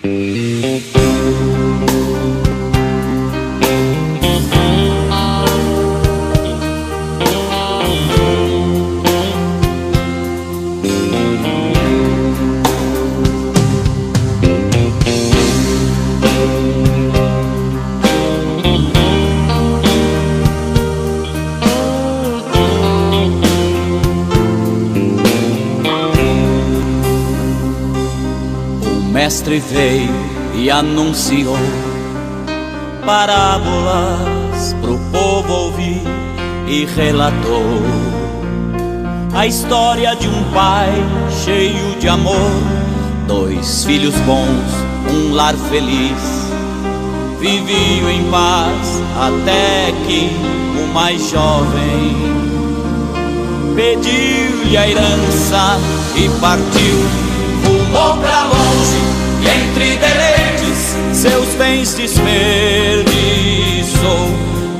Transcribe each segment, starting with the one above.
O mestre veio e anunciou parábolas pro povo ouvir e relatou a história de um pai cheio de amor, dois filhos bons, um lar feliz. Viviam em paz até que o mais jovem pediu-lhe a herança e partiu. Rumou pra longe e entre deleites seus bens desperdiçou.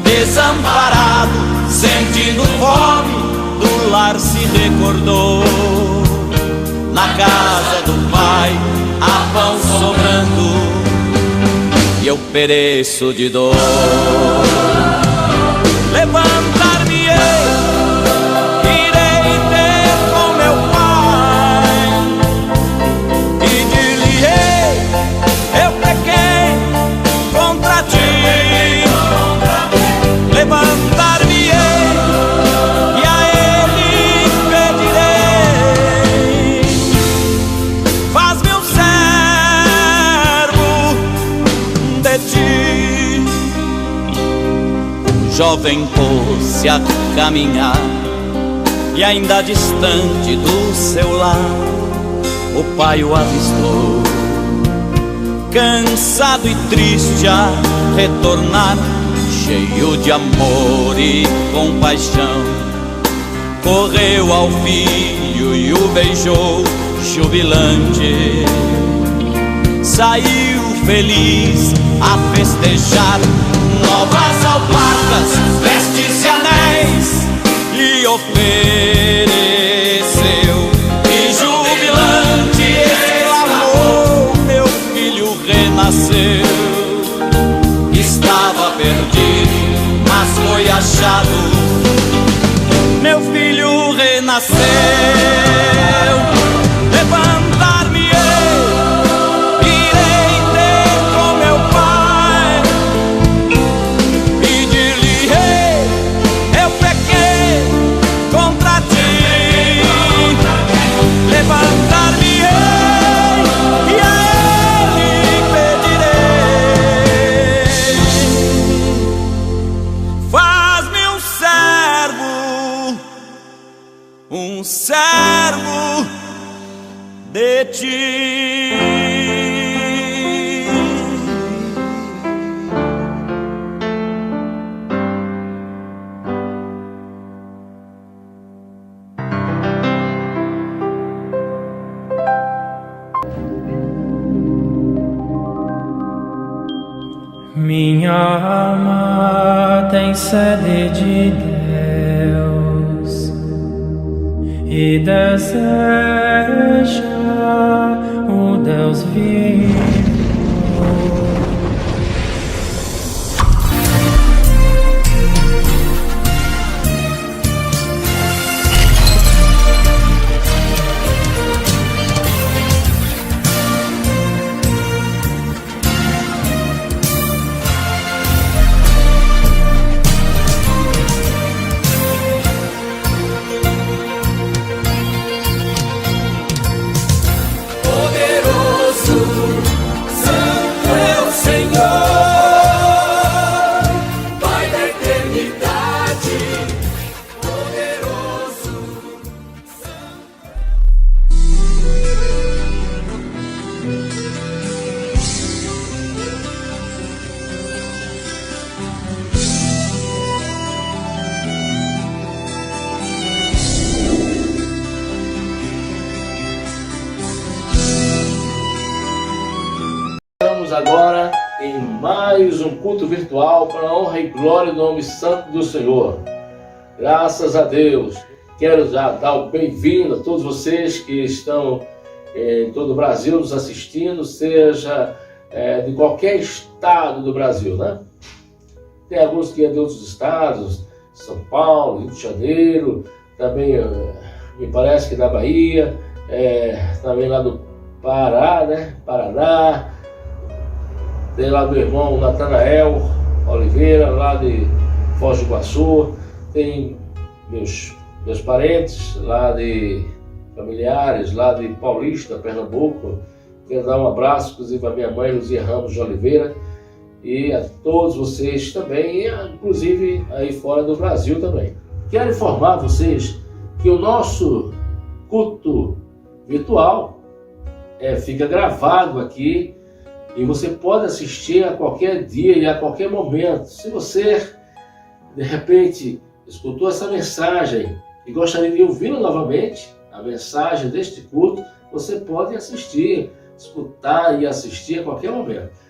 Desamparado, sentindo fome, do lar se recordou. Na casa do pai há pão sobrando e eu pereço de dor. Levantar-me-ei, irei ter com meu pai e dir-lhe-ei: eu pequei contra ti. Levantar-me-ei e a ele pedirei: faz-me um servo de ti. O jovem pôs-se a caminhar e ainda distante do seu lar o pai o avistou, cansado e triste a retornar, cheio de amor e compaixão. Correu ao filho e o beijou jubilante. Saiu feliz a festejar, novas alparcas, vestes e anéis lhe ofereceu. E jubilante exclamou: meu filho renasceu. Estava perdido, mas foi achado, meu filho renasceu. Levantar-me-ei, irei ter com meu pai e dir-lhe-ei: eu pequei contra ti. Levantar-me-ei e a ele pedirei: faz-me um servo de ti. Minha alma tem sede de Deus e deseja o Deus vivo. Agora em mais um culto virtual para a honra e glória do nome santo do Senhor. Graças a Deus. Quero já dar o bem-vindo a todos vocês que estão em todo o Brasil nos assistindo, seja de qualquer estado do Brasil, né? Tem alguns que é de outros estados, São Paulo, Rio de Janeiro, também me parece que da Bahia, também lá do Pará, né? Paraná, tem lá do irmão Natanael Oliveira, lá de Foz do Iguaçu, tem meus parentes lá de familiares, lá de Paulista, Pernambuco. Quero dar um abraço, inclusive, a minha mãe, Luzia Ramos de Oliveira, e a todos vocês também, inclusive aí fora do Brasil também. Quero informar vocês que o nosso culto virtual fica gravado aqui e você pode assistir a qualquer dia e a qualquer momento. Se você, de repente, escutou essa mensagem e gostaria de ouvi-la novamente, a mensagem deste culto, você pode assistir, escutar e assistir a quer momento.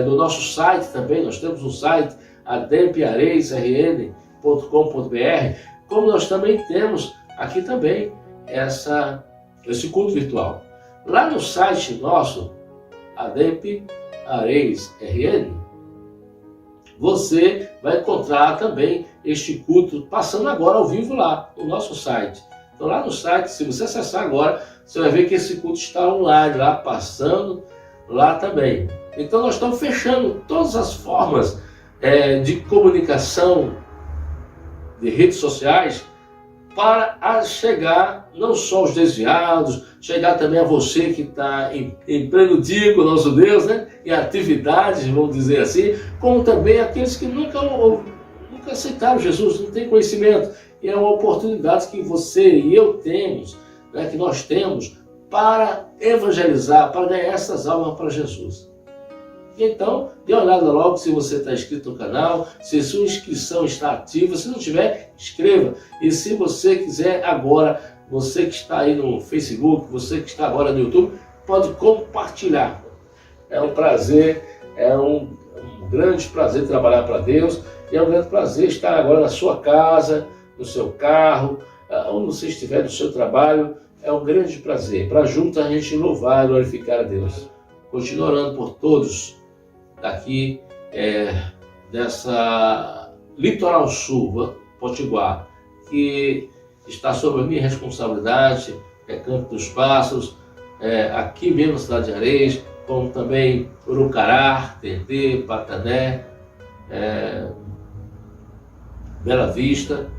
No nosso site também, nós temos um site, adempiareisrn.com.br, como nós também temos aqui também esse culto virtual. Lá no site nosso, Ademp Areis RN, você vai encontrar também este culto passando agora ao vivo lá no nosso site. Então lá no site, se você acessar agora, você vai ver que esse culto está online lá, passando lá também. Então nós estamos fechando todas as formas de comunicação de redes sociais para chegar não só aos desviados, chegar também a você que está em pleno dia com o nosso Deus, né? Em atividades, vamos dizer assim, como também aqueles que nunca aceitaram Jesus, não têm conhecimento. E é uma oportunidade que você e eu temos, né, que nós temos, para evangelizar, para ganhar essas almas para Jesus. Então, dê uma olhada logo se você está inscrito no canal, se sua inscrição está ativa. Se não tiver, inscreva. E se você quiser agora, você que está aí no Facebook, você que está agora no YouTube, pode compartilhar. É um prazer, é um grande prazer trabalhar para Deus. E é um grande prazer estar agora na sua casa, no seu carro, onde você estiver no seu trabalho. É um grande prazer. Para juntos a gente louvar e glorificar a Deus. Continuo orando por todos daqui dessa Litoral Sul, Potiguar, que está sob a minha responsabilidade, Canto dos Pássaros, aqui mesmo na cidade de Areias, como também Urucará, Tendê, Patané, Bela Vista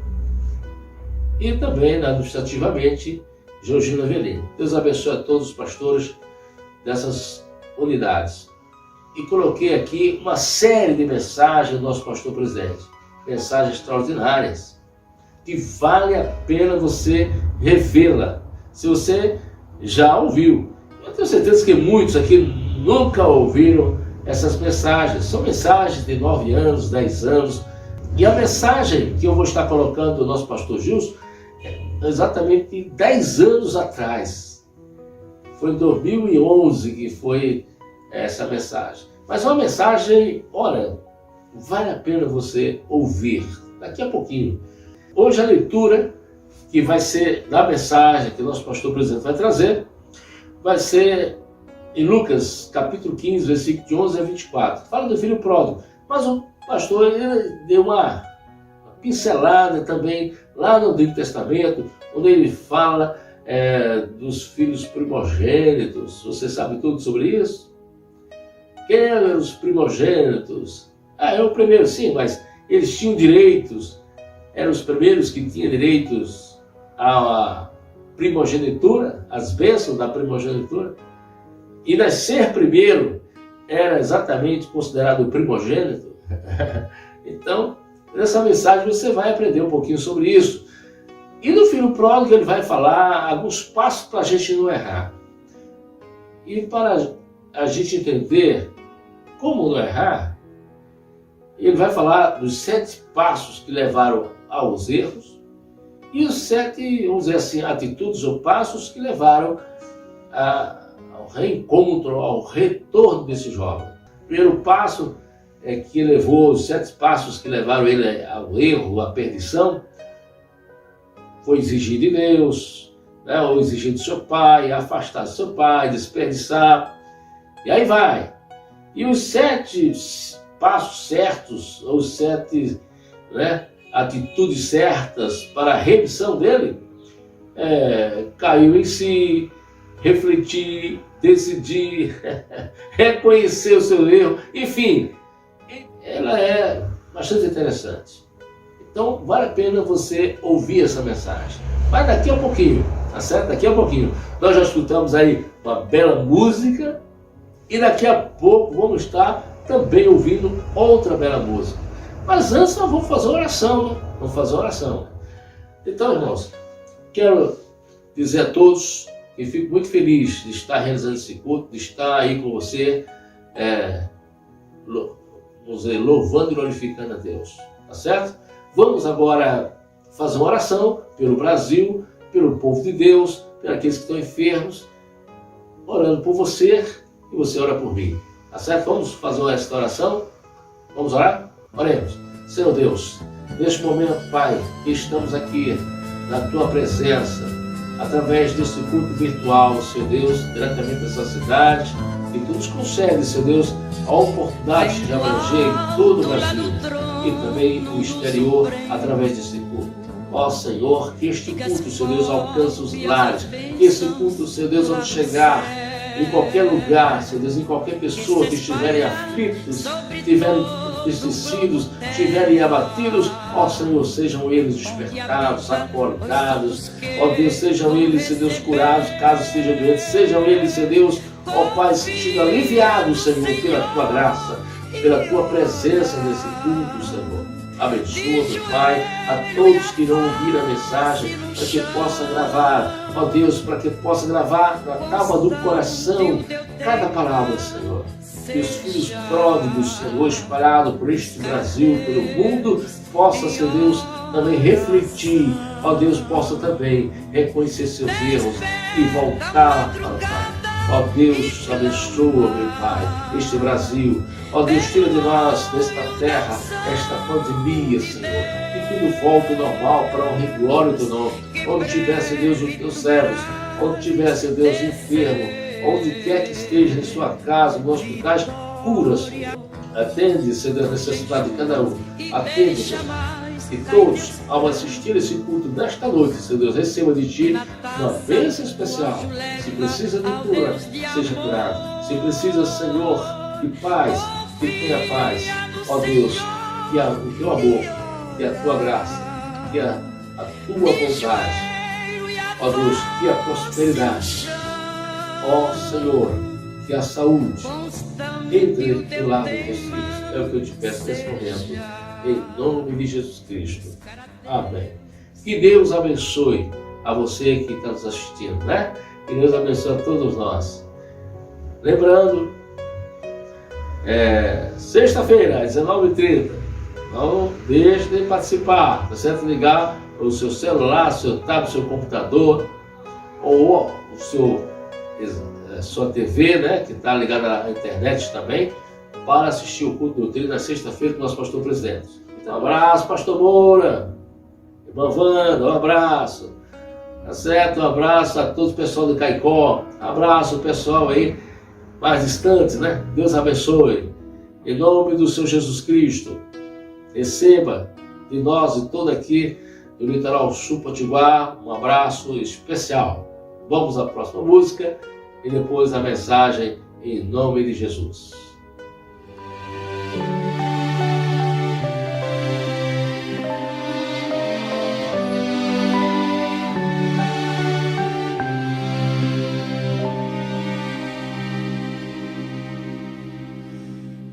e também administrativamente Georgina Avelino. Deus abençoe a todos os pastores dessas unidades. E coloquei aqui uma série de mensagens do nosso pastor presidente, mensagens extraordinárias, que vale a pena você revê-la, se você já ouviu. Eu tenho certeza que muitos aqui nunca ouviram essas mensagens. São mensagens de 9 anos, 10 anos. E a mensagem que eu vou estar colocando do nosso pastor Gilson é exatamente 10 anos atrás. Foi em 2011 que foi essa mensagem. Mas é uma mensagem, olha, vale a pena você ouvir daqui a pouquinho. Hoje a leitura que vai ser da mensagem que o nosso pastor presidente vai trazer, vai ser em Lucas, capítulo 15, versículo de 11 a 24. Fala do filho pródigo, mas o pastor ele deu uma pincelada também lá no Antigo Testamento, onde ele fala dos filhos primogênitos. Você sabe tudo sobre isso? Quem eram os primogênitos? É o primeiro, sim, mas eles tinham direitos, eram os primeiros que tinham direitos à primogenitura, às bênçãos da primogenitura. E nascer primeiro era exatamente considerado o primogênito. Então, nessa mensagem você vai aprender um pouquinho sobre isso. E no filho pródigo ele vai falar alguns passos para a gente não errar. E para a gente entender como não errar, ele vai falar dos 7 passos que levaram aos erros e os 7, vamos dizer assim, atitudes ou passos que levaram ao reencontro, ao retorno desse jovem. O primeiro passo que levou, os 7 passos que levaram ele ao erro, à perdição, foi exigir de Deus, né, ou exigir do seu pai, afastar do seu pai, desperdiçar, e aí vai. E os 7 passos certos, ou 7, né, atitudes certas para a remissão dele, caiu em si, refletir, decidir, reconhecer o seu erro, enfim, ela é bastante interessante. Então vale a pena você ouvir essa mensagem. Mas daqui a pouquinho, tá certo? Daqui a pouquinho nós já escutamos aí uma bela música e daqui a pouco vamos estar também ouvindo outra bela música. Mas antes nós vamos fazer oração, né? Vamos fazer oração. Então, irmãos, quero dizer a todos que fico muito feliz de estar realizando esse culto, de estar aí com você, vamos dizer, louvando e glorificando a Deus. Tá certo? Vamos agora fazer uma oração pelo Brasil, pelo povo de Deus, por aqueles que estão enfermos, orando por você e você ora por mim. Tá certo? Vamos fazer esta oração? Vamos orar? Oremos. Senhor Deus, neste momento, Pai, que estamos aqui na Tua presença, através desse culto virtual, Senhor Deus, diretamente dessa cidade, que Tu nos concede, Senhor Deus, a oportunidade de abranger em todo o Brasil e também o exterior através desse culto. Ó Senhor, que este culto, Senhor Deus, alcance os lares, que esse culto, Senhor Deus, onde chegar em qualquer lugar, Senhor Deus, em qualquer pessoa que estiverem aflitos, estiverem entristecidos, estiverem abatidos, ó Senhor, sejam eles despertados, acordados, ó Deus, sejam eles, Senhor Deus, curados, caso estejam doentes, sejam eles, Senhor Deus, ó Pai, sentindo aliviados, Senhor, pela Tua graça, pela Tua presença nesse culto, Senhor. Abençoa, meu Pai, a todos que irão ouvir a mensagem, para que possa gravar, ó Deus, para que possa gravar na tábua do coração cada palavra, Senhor. Que os filhos pródigos, Senhor, espalhados por este Brasil, pelo mundo, possa, Senhor Deus, também refletir, ó Deus, possa também reconhecer seus erros e voltar para o Pai. Ó Deus, abençoa, meu Pai, este Brasil. Ó Deus, tira de nós, desta terra, esta pandemia, Senhor. Que tudo volte normal para a honra e glória do Teu nome. Onde tivesse, Deus, os Teus servos, onde tivesse, Deus, enfermo, onde quer que esteja, em sua casa, nos hospitais, cura, Senhor. Atende, Senhor, a necessidade de cada um. Atende, Senhor. E todos, ao assistir esse culto desta noite, Senhor Deus, receba de Ti uma bênção especial. Se precisa de cura, seja curado. Se precisa, Senhor, de paz, que tenha paz. Ó Deus, que o Teu amor, que a Tua graça, que a Tua vontade, ó Deus, que a prosperidade, ó Senhor, que a saúde entre do lado dos Teus filhos. É o que eu te peço nesse momento, em nome de Jesus Cristo. Amém. Que Deus abençoe a você que está nos assistindo, né? Que Deus abençoe a todos nós. Lembrando, sexta-feira, às 19h30, não deixe de participar. Tá certo? Ligar o seu celular, seu tablet, seu computador, ou sua TV, né? Que está ligada à internet também, para assistir o culto do trio na sexta-feira com o nosso pastor presidente. Então, um abraço, pastor Moura, irmã Wanda, um abraço. Tá certo? Um abraço a todo o pessoal do Caicó, abraço o pessoal aí mais distante, né? Deus abençoe. Em nome do Senhor Jesus Cristo, receba de nós e todo aqui do Litoral Sul Potiguar um abraço especial. Vamos à próxima música e depois a mensagem em nome de Jesus.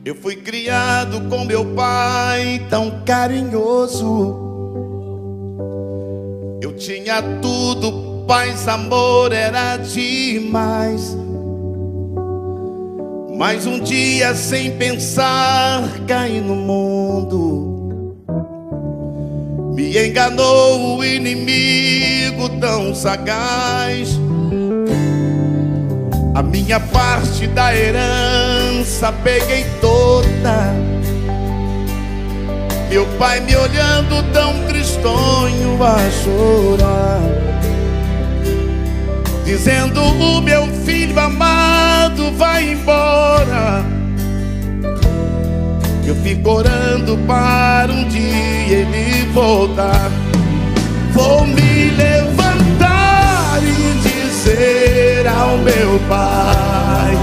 Eu fui criado com meu pai tão carinhoso. Eu tinha tudo, paz, amor, era demais. Mas um dia, sem pensar, caí no mundo. Me enganou o inimigo tão sagaz. A minha parte da herança peguei toda. Meu pai me olhando tão tristonho a chorar. dizendo: o meu filho amado vai embora. Eu fico orando para um dia ele voltar. Vou me levantar e dizer ao meu pai: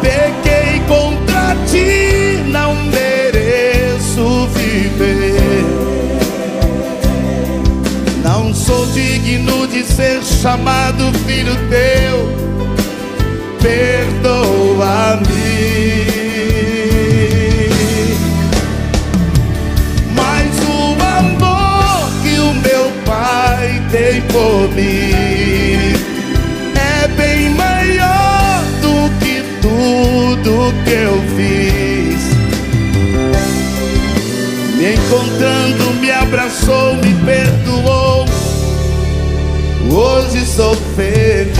pequei contra ti, não mereço viver. Não sou digno de ser chamado filho teu, perdoa-me. Mas o amor que o meu pai tem por mim é bem maior do que tudo que eu fiz. Me encontrando, me abraçou, me perdoou. Hoje sou feliz.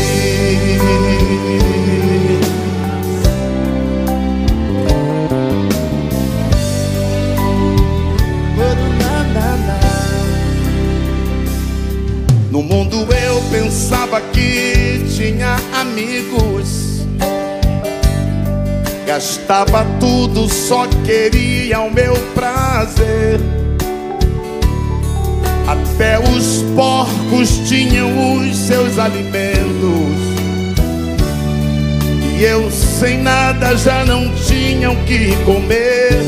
No mundo eu pensava que tinha amigos, gastava tudo, só queria o meu prazer. Até os porcos tinham os seus alimentos, e eu sem nada já não tinha o que comer.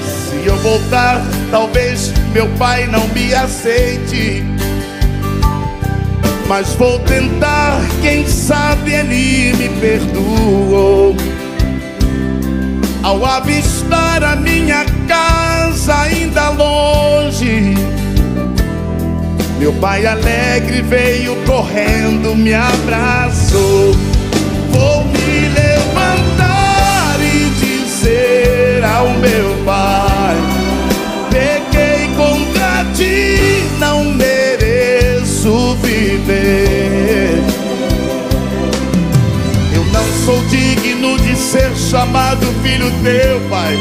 Se eu voltar, talvez meu pai não me aceite, mas vou tentar, quem sabe ele me perdoou. Ao avistar a minha casa ainda longe, meu pai alegre veio correndo, me abraçou. Vou me levantar e dizer ao meu pai: pequei contra ti, não mereço viver. Eu não sou digno de ser chamado filho teu, pai,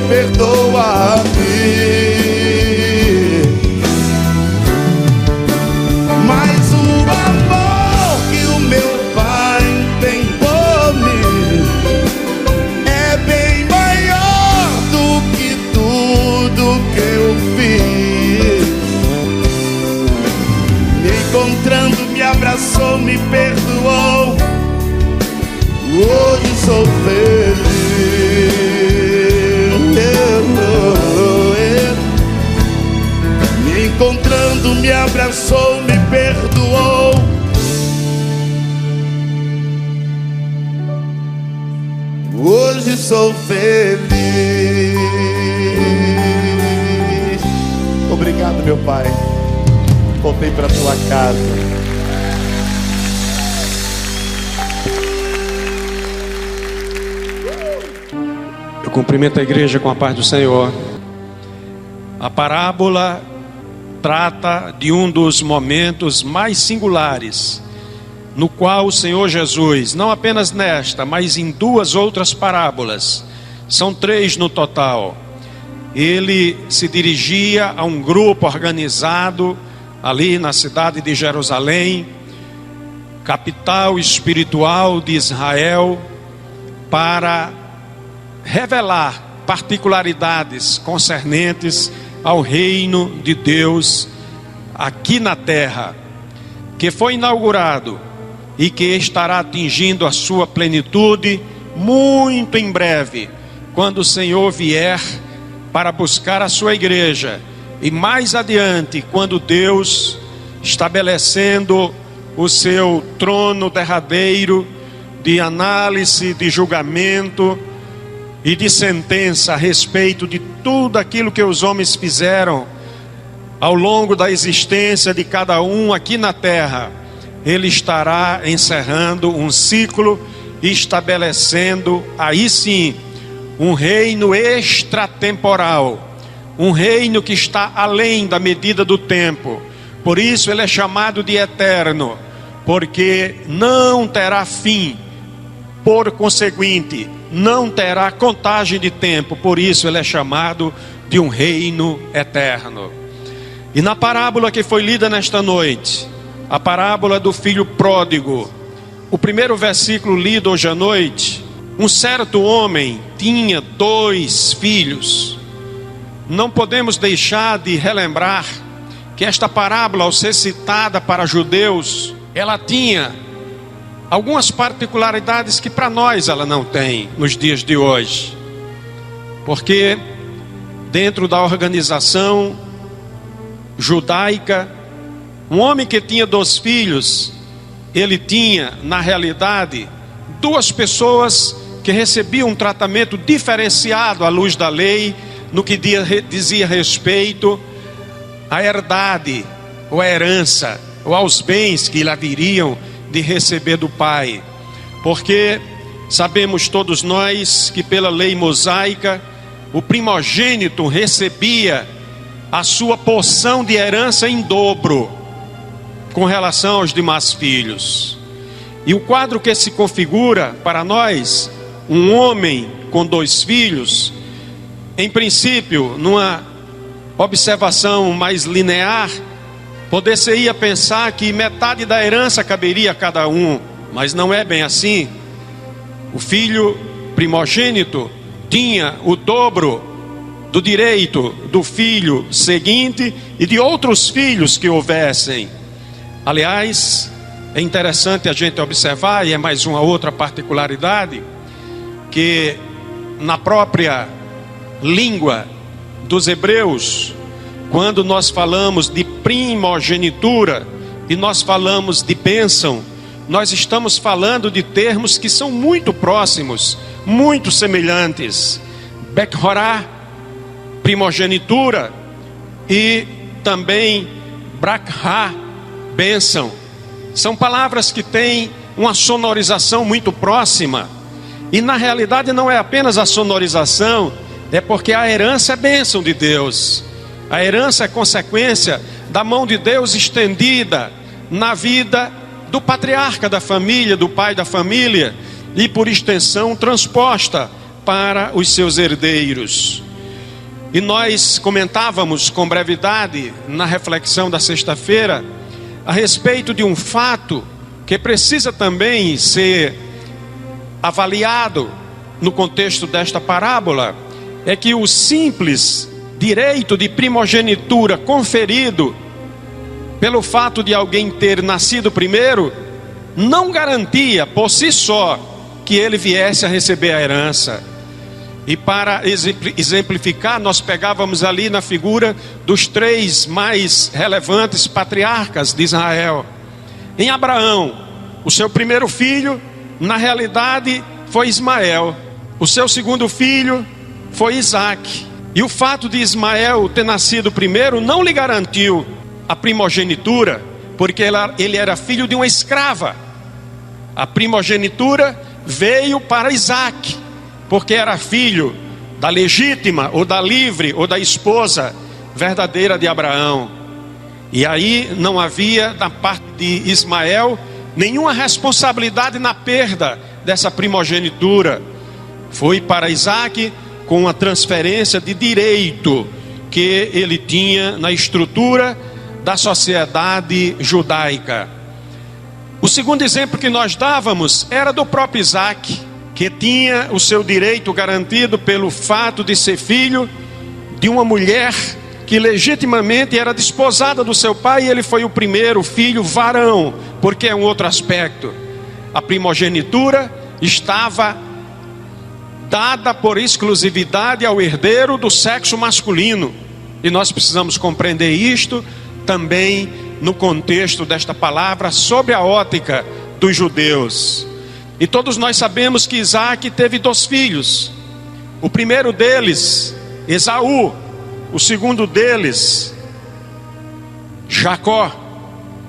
perdoa-me. Mas o amor que o meu pai tem por mim é bem maior do que tudo que eu fiz. Me encontrando, me abraçou, me perdoou. Hoje sou feliz. Me encontrando, me abraçou, me perdoou. Hoje sou feliz. Obrigado, meu pai. Voltei para tua casa. Eu cumprimento a igreja com a paz do Senhor. A parábola trata de um dos momentos mais singulares, no qual o Senhor Jesus, não apenas nesta, mas em duas outras parábolas, são 3 no total, ele se dirigia a um grupo organizado ali na cidade de Jerusalém, capital espiritual de Israel, para revelar particularidades concernentes ao reino de Deus aqui na terra, que foi inaugurado e que estará atingindo a sua plenitude muito em breve, quando o Senhor vier para buscar a sua igreja, e mais adiante, quando Deus, estabelecendo o seu trono derradeiro de análise, de julgamento e de sentença a respeito de tudo aquilo que os homens fizeram ao longo da existência de cada um aqui na terra, ele estará encerrando um ciclo e estabelecendo aí sim um reino extratemporal, um reino que está além da medida do tempo. Por isso ele é chamado de eterno, porque não terá fim, por conseguinte não terá contagem de tempo. Por isso ele é chamado de um reino eterno. E na parábola que foi lida nesta noite, a parábola do filho pródigo, o primeiro versículo lido hoje à noite: um certo homem tinha 2 filhos. Não podemos deixar de relembrar que esta parábola, ao ser citada para judeus, ela tinha algumas particularidades que para nós ela não tem nos dias de hoje. Porque dentro da organização judaica, um homem que tinha 2 filhos, ele tinha, na realidade, 2 pessoas que recebiam um tratamento diferenciado à luz da lei, no que dizia respeito à herdade, ou à herança, ou aos bens que lhe haveriam de receber do pai. Porque sabemos todos nós que pela lei mosaica, o primogênito recebia a sua porção de herança em dobro, com relação aos demais filhos. E o quadro que se configura para nós, um homem com 2 filhos, em princípio, numa observação mais linear, poder-se-ia pensar que metade da herança caberia a cada um, mas não é bem assim. O filho primogênito tinha o dobro do direito do filho seguinte e de outros filhos que houvessem. Aliás, é interessante a gente observar, e é mais uma outra particularidade, que na própria língua dos hebreus, quando nós falamos de primogenitura e nós falamos de bênção, nós estamos falando de termos que são muito próximos, muito semelhantes. Bekhorá, primogenitura, e também Brakhá, bênção. São palavras que têm uma sonorização muito próxima. E na realidade não é apenas a sonorização, é porque a herança é bênção de Deus. A herança é consequência da mão de Deus estendida na vida do patriarca da família, do pai da família, e por extensão transposta para os seus herdeiros. E nós comentávamos com brevidade na reflexão da sexta-feira a respeito de um fato que precisa também ser avaliado no contexto desta parábola, é que o simples direito de primogenitura conferido pelo fato de alguém ter nascido primeiro não garantia por si só que ele viesse a receber a herança. E para exemplificar, nós pegávamos ali na figura dos 3 mais relevantes patriarcas de Israel. Em Abraão, o seu primeiro filho, na realidade, foi Ismael. O seu segundo filho foi Isaque. E o fato de Ismael ter nascido primeiro não lhe garantiu a primogenitura, porque ele era filho de uma escrava. A primogenitura veio para Isaque, porque era filho da legítima, ou da livre, ou da esposa verdadeira de Abraão. E aí não havia da parte de Ismael nenhuma responsabilidade na perda dessa primogenitura. Foi para Isaque com a transferência de direito que ele tinha na estrutura da sociedade judaica. O segundo exemplo que nós dávamos era do próprio Isaque, que tinha o seu direito garantido pelo fato de ser filho de uma mulher que legitimamente era desposada do seu pai, e ele foi o primeiro filho varão, porque é um outro aspecto. A primogenitura estava dada por exclusividade ao herdeiro do sexo masculino, e nós precisamos compreender isto também no contexto desta palavra sobre a ótica dos judeus. E todos nós sabemos que Isaque teve 2 filhos. O primeiro deles, Esaú. O segundo deles, Jacó.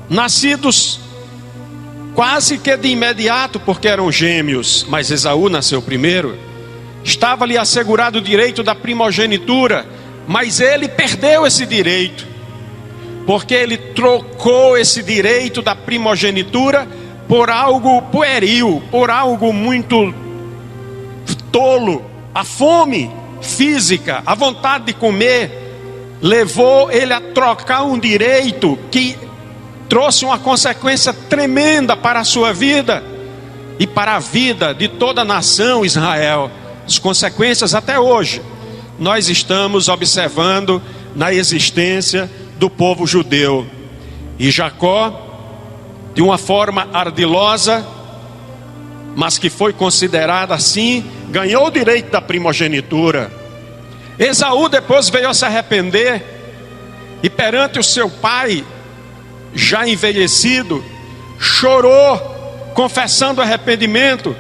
Nascidos quase que de imediato, porque eram gêmeos, mas Esaú nasceu primeiro. Estava-lhe assegurado o direito da primogenitura, mas ele perdeu esse direito, porque ele trocou esse direito da primogenitura por algo pueril, por algo muito tolo. A fome física, a vontade de comer, levou ele a trocar um direito que trouxe uma consequência tremenda para a sua vida e para a vida de toda a nação Israel. As consequências até hoje nós estamos observando na existência do povo judeu. E Jacó, de uma forma ardilosa, mas que foi considerada assim, ganhou o direito da primogenitura. Esaú depois veio a se arrepender, e perante o seu pai, já envelhecido, chorou, confessando arrependimento,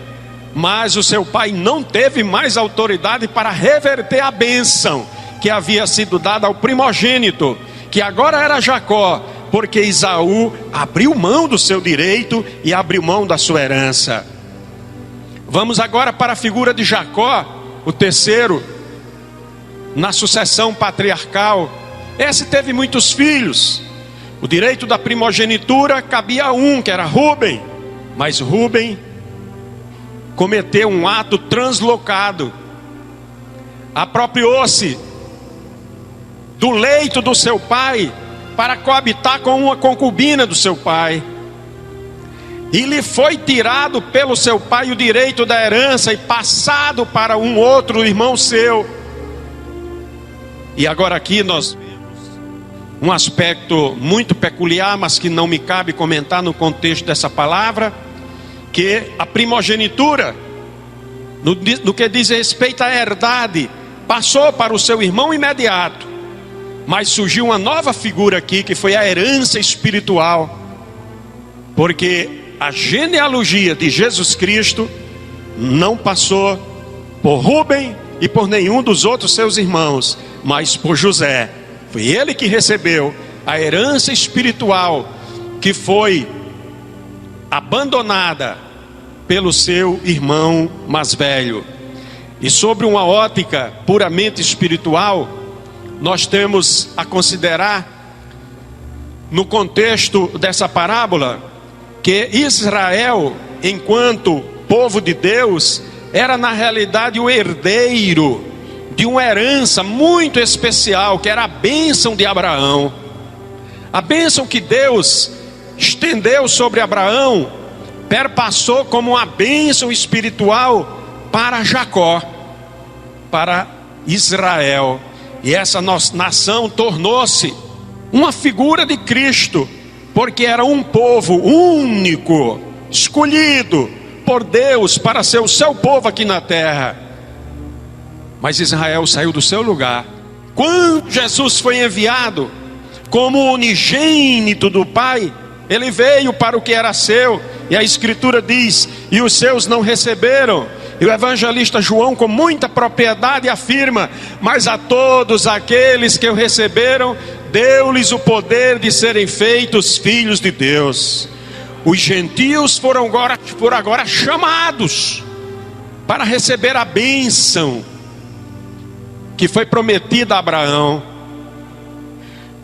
mas o seu pai não teve mais autoridade para reverter a bênção que havia sido dada ao primogênito, que agora era Jacó, porque Esaú abriu mão do seu direito e abriu mão da sua herança. Vamos agora para a figura de Jacó, o terceiro, na sucessão patriarcal. Esse teve muitos filhos. O direito da primogenitura cabia a um, que era Rúben, mas Rúben cometeu um ato translocado, apropriou-se do leito do seu pai para coabitar com uma concubina do seu pai, e lhe foi tirado pelo seu pai o direito da herança e passado para um outro irmão seu. E agora aqui nós vemos um aspecto muito peculiar, mas que não me cabe comentar no contexto dessa palavra, que a primogenitura, no que diz respeito à herdade, passou para o seu irmão imediato. Mas surgiu uma nova figura aqui, que foi a herança espiritual, porque a genealogia de Jesus Cristo não passou por Rúben e por nenhum dos outros seus irmãos, mas por José. Foi ele que recebeu a herança espiritual, que foi abandonada pelo seu irmão mais velho. E sobre uma ótica puramente espiritual, nós temos a considerar, no contexto dessa parábola, que Israel, enquanto povo de Deus, era na realidade o herdeiro de uma herança muito especial, que era a bênção de Abraão. A bênção que Deus estendeu sobre Abraão perpassou como uma bênção espiritual para Jacó, para Israel. E essa nossa nação tornou-se uma figura de Cristo, porque era um povo único, escolhido por Deus para ser o seu povo aqui na terra. Mas Israel saiu do seu lugar. Quando Jesus foi enviado como unigênito do Pai, ele veio para o que era seu, e a Escritura diz: e os seus não receberam. E o evangelista João, com muita propriedade, afirma: mas a todos aqueles que o receberam, deu-lhes o poder de serem feitos filhos de Deus. Os gentios foram agora chamados para receber a bênção que foi prometida a Abraão.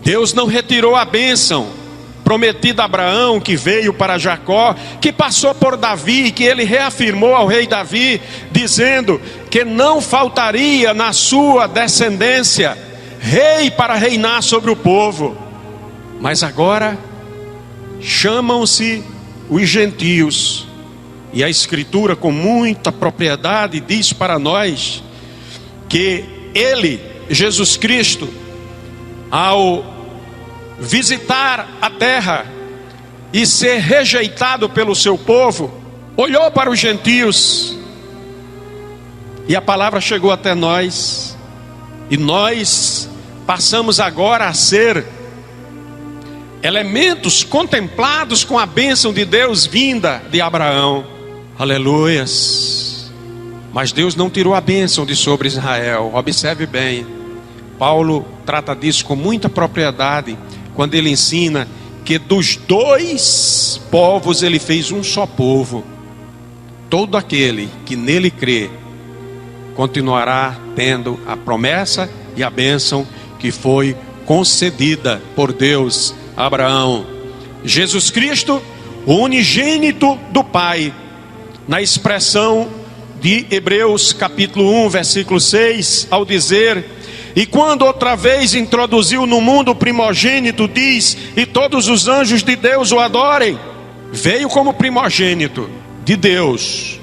Deus não retirou a bênção prometida a Abraão, que veio para Jacó, que passou por Davi, que ele reafirmou ao rei Davi, dizendo que não faltaria na sua descendência rei para reinar sobre o povo. Mas agora chamam-se os gentios, e a Escritura, com muita propriedade, diz para nós que ele, Jesus Cristo, ao visitar a terra e ser rejeitado pelo seu povo, olhou para os gentios, e a palavra chegou até nós, e nós passamos agora a ser elementos contemplados com a bênção de Deus vinda de Abraão. Aleluias. Mas Deus não tirou a bênção de sobre Israel. Observe bem, Paulo trata disso com muita propriedade, quando ele ensina que dos dois povos ele fez um só povo. Todo aquele que nele crê continuará tendo a promessa e a bênção que foi concedida por Deus a Abraão. Jesus Cristo, o unigênito do Pai, na expressão de Hebreus capítulo 1, versículo 6, ao dizer: E quando outra vez introduziu no mundo o primogênito, diz: e todos os anjos de Deus o adorem. Veio como primogênito de Deus,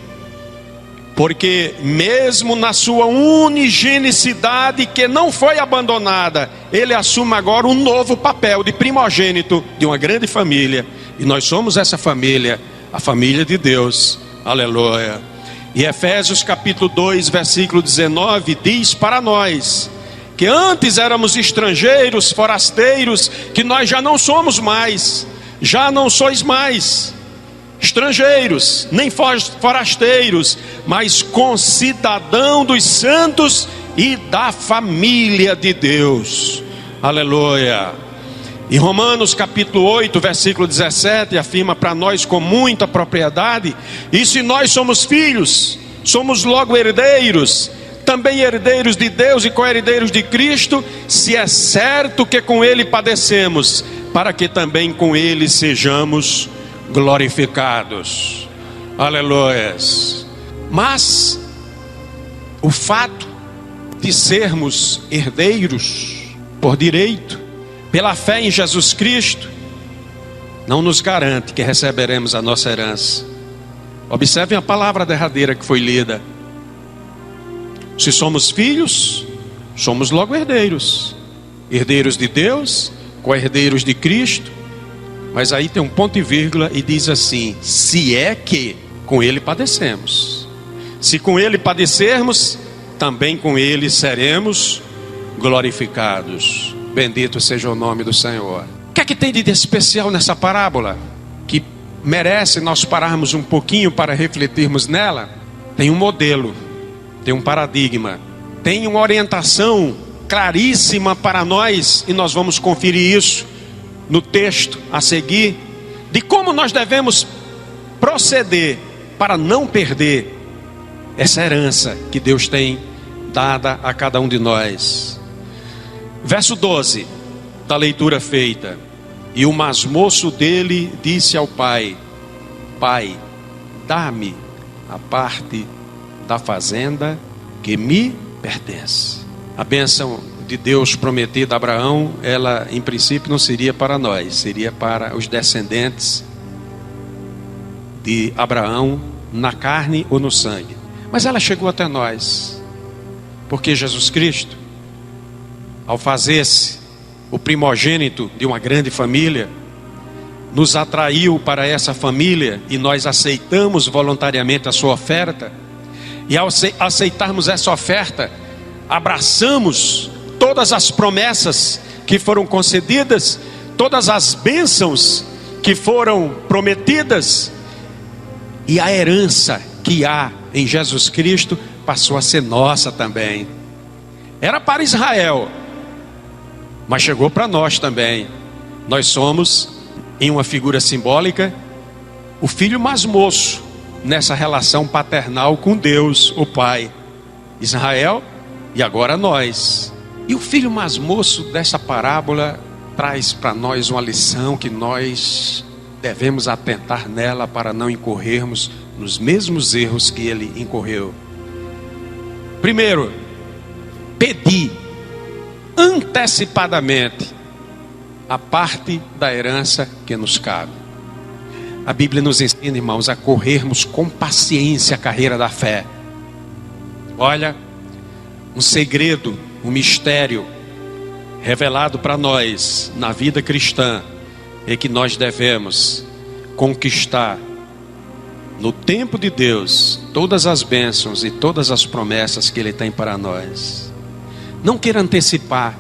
porque mesmo na sua unigenicidade, que não foi abandonada, ele assume agora um novo papel de primogênito de uma grande família. E nós somos essa família, a família de Deus. Aleluia. E Efésios capítulo 2, versículo 19, diz para nós que antes éramos estrangeiros, forasteiros, que nós já não somos mais, já não sois mais estrangeiros, nem forasteiros, mas concidadão dos santos e da família de Deus. Aleluia. E Romanos capítulo 8, versículo 17, afirma para nós com muita propriedade: e se nós somos filhos, somos logo herdeiros, também herdeiros de Deus e co-herdeiros de Cristo, se é certo que com Ele padecemos, para que também com Ele sejamos glorificados. Aleluias. Mas o fato de sermos herdeiros por direito, pela fé em Jesus Cristo, não nos garante que receberemos a nossa herança. Observem a palavra derradeira que foi lida: se somos filhos, somos logo herdeiros, herdeiros de Deus, co-herdeiros de Cristo. Mas aí tem um ponto e vírgula e diz assim: se é que com Ele padecemos. Se com Ele padecermos, também com Ele seremos glorificados. Bendito seja o nome do Senhor. O que é que tem de especial nessa parábola, que merece nós pararmos um pouquinho para refletirmos nela? Tem um modelo, tem um paradigma, tem uma orientação claríssima para nós, e nós vamos conferir isso no texto a seguir, de como nós devemos proceder para não perder essa herança que Deus tem dada a cada um de nós. Verso 12 da leitura feita: e o mais moço dele disse ao pai: Pai, dá-me a parte da fazenda que me pertence. A bênção de Deus prometida a Abraão, ela em princípio não seria para nós, seria para os descendentes de Abraão, na carne ou no sangue. Mas ela chegou até nós, porque Jesus Cristo, ao fazer-se o primogênito de uma grande família, nos atraiu para essa família, e nós aceitamos voluntariamente a sua oferta. E ao aceitarmos essa oferta, abraçamos todas as promessas que foram concedidas, todas as bênçãos que foram prometidas, e a herança que há em Jesus Cristo passou a ser nossa também. Era para Israel, mas chegou para nós também. Nós somos, em uma figura simbólica, o filho mais moço nessa relação paternal com Deus, o Pai. Israel e agora nós. E o filho mais moço dessa parábola traz para nós uma lição que nós devemos atentar nela para não incorrermos nos mesmos erros que ele incorreu. Primeiro, pedi antecipadamente a parte da herança que nos cabe. A Bíblia nos ensina, irmãos, a corrermos com paciência a carreira da fé. Olha, um segredo, um mistério revelado para nós na vida cristã é que nós devemos conquistar no tempo de Deus todas as bênçãos e todas as promessas que Ele tem para nós. Não queira antecipar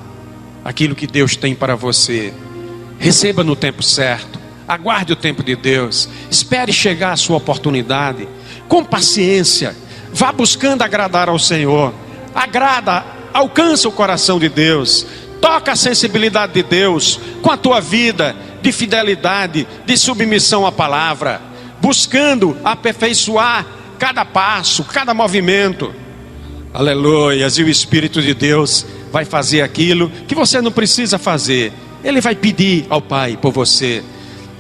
aquilo que Deus tem para você. Receba no tempo certo. Aguarde o tempo de Deus. Espere chegar a sua oportunidade. Com paciência. Vá buscando agradar ao Senhor. Agrada, alcança o coração de Deus. Toca a sensibilidade de Deus com a tua vida de fidelidade, de submissão à palavra, buscando aperfeiçoar cada passo, cada movimento. Aleluias. E o Espírito de Deus vai fazer aquilo que você não precisa fazer. Ele vai pedir ao Pai por você.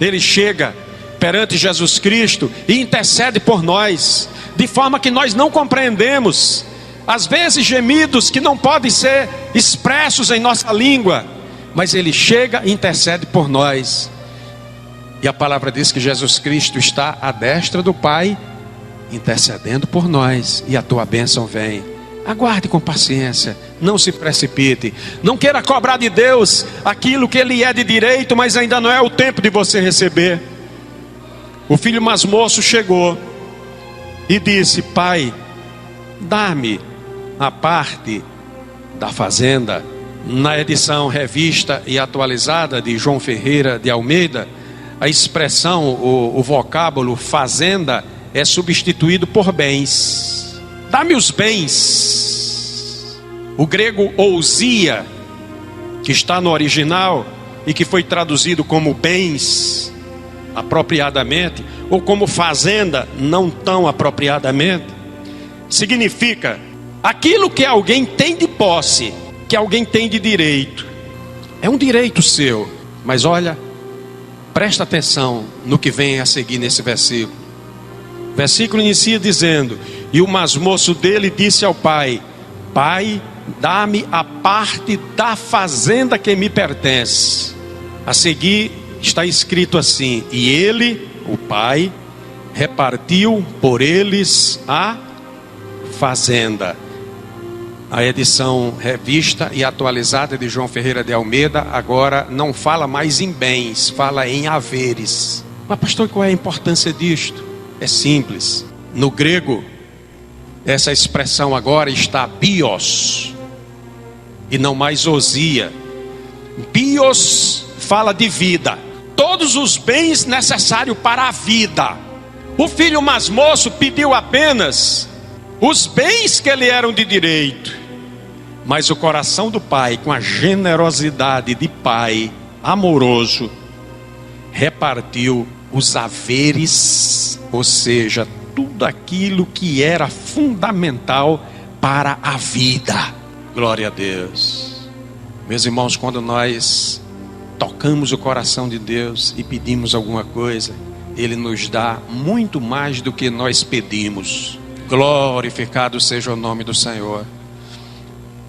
Ele chega perante Jesus Cristo e intercede por nós, de forma que nós não compreendemos, às vezes gemidos que não podem ser expressos em nossa língua, mas Ele chega e intercede por nós. E a palavra diz que Jesus Cristo está à destra do Pai, intercedendo por nós, e a tua bênção vem. Aguarde com paciência, não se precipite, não queira cobrar de Deus aquilo que Ele é de direito, mas ainda não é o tempo de você receber. O filho mais moço chegou e disse: Pai, dá-me a parte da fazenda. Na edição revista e atualizada de João Ferreira de Almeida, a expressão, o vocábulo fazenda é substituído por bens. Dá-me os bens. O grego ousia, que está no original e que foi traduzido como bens apropriadamente, ou como fazenda não tão apropriadamente, significa aquilo que alguém tem de posse, que alguém tem de direito. É um direito seu. Mas olha, presta atenção no que vem a seguir nesse versículo. O versículo inicia dizendo: e o mais moço dele disse ao pai: Pai, dá-me a parte da fazenda que me pertence. A seguir está escrito assim: e ele, o pai, repartiu por eles a fazenda. A edição revista e atualizada de João Ferreira de Almeida agora não fala mais em bens, fala em haveres. Mas pastor, qual é a importância disto? É simples. No grego, essa expressão agora está bios e não mais ousia. Bios fala de vida, todos os bens necessários para a vida. O filho mais moço pediu apenas os bens que lhe eram de direito. Mas o coração do pai, com a generosidade de pai amoroso, repartiu os haveres, ou seja, tudo aquilo que era fundamental para a vida. Glória a Deus. Meus irmãos, quando nós tocamos o coração de Deus e pedimos alguma coisa, Ele nos dá muito mais do que nós pedimos. Glorificado seja o nome do Senhor.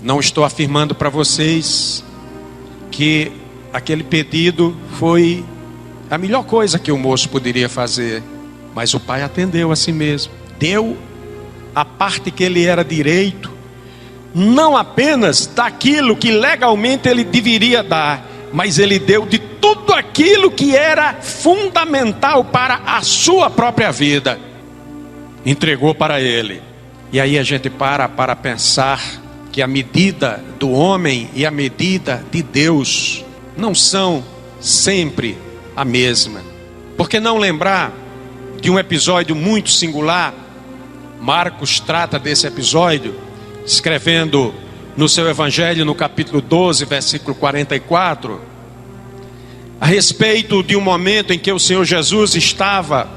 Não estou afirmando para vocês que aquele pedido foi a melhor coisa que o moço poderia fazer, mas o pai atendeu a si mesmo, deu a parte que ele era direito, não apenas daquilo que legalmente ele deveria dar, mas ele deu de tudo aquilo que era fundamental para a sua própria vida, entregou para ele. E aí a gente para pensar que a medida do homem e a medida de Deus não são sempre a mesma. Por que não lembrar de um episódio muito singular? Marcos trata desse episódio, escrevendo no seu evangelho, no capítulo 12, versículo 44, a respeito de um momento em que o Senhor Jesus estava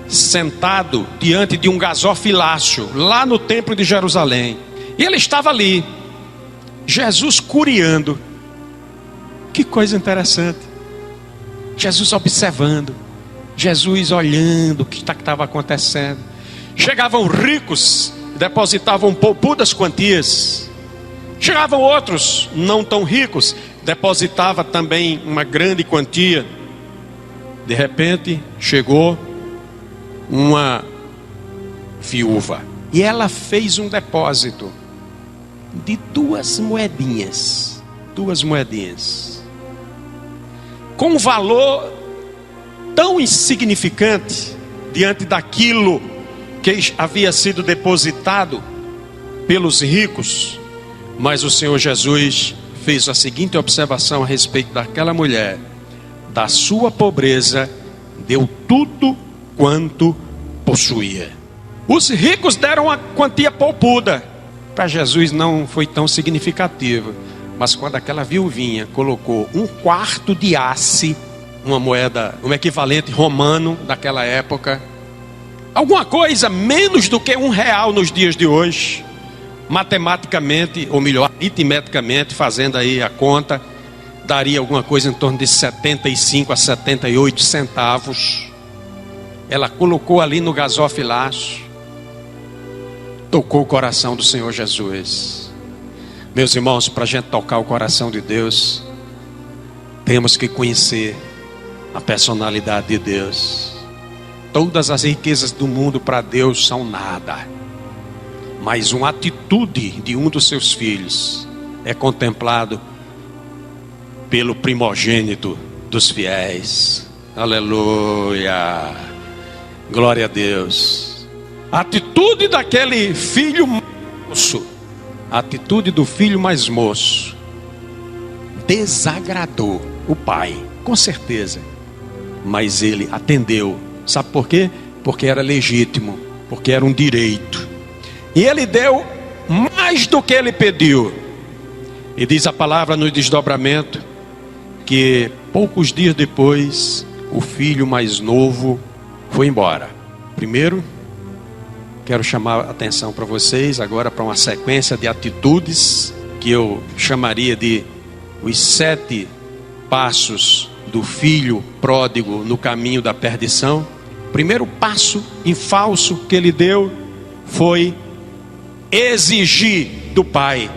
sentado diante de um gasofilácio, lá no templo de Jerusalém. E ele estava ali, Jesus curiando. Que coisa interessante. Jesus observando, Jesus olhando o que estava acontecendo. Chegavam ricos, depositavam poupudas quantias. Chegavam outros, não tão ricos, depositava também uma grande quantia. De repente, chegou uma viúva. E ela fez um depósito de 2 moedinhas. 2 moedinhas. Com um valor tão insignificante diante daquilo que havia sido depositado pelos ricos. Mas o Senhor Jesus fez a seguinte observação a respeito daquela mulher: da sua pobreza deu tudo quanto possuía. Os ricos deram uma quantia poupuda. Para Jesus não foi tão significativo. Mas quando aquela viuvinha colocou 1/4 de asse, uma moeda, um equivalente romano daquela época, alguma coisa menos do que R$1 nos dias de hoje, matematicamente, ou melhor, aritmeticamente, fazendo aí a conta, daria alguma coisa em torno de 75 a 78 centavos. Ela colocou ali no gasofilácio. tocou o coração do Senhor Jesus. Meus irmãos, para a gente tocar o coração de Deus, temos que conhecer a personalidade de Deus. Todas as riquezas do mundo para Deus são nada, mas uma atitude de um dos seus filhos é contemplado pelo primogênito dos fiéis. Aleluia, glória a Deus. A atitude daquele filho moço, a atitude do filho mais moço, desagradou o pai, com certeza, mas ele atendeu. Sabe por quê? Porque era legítimo, porque era um direito, e ele deu mais do que ele pediu. E diz a palavra no desdobramento que poucos dias depois o filho mais novo foi embora. Primeiro, quero chamar a atenção para vocês agora para uma sequência de atitudes que eu chamaria de os 7 passos do filho pródigo no caminho da perdição. O primeiro passo em falso que ele deu foi exigir do pai.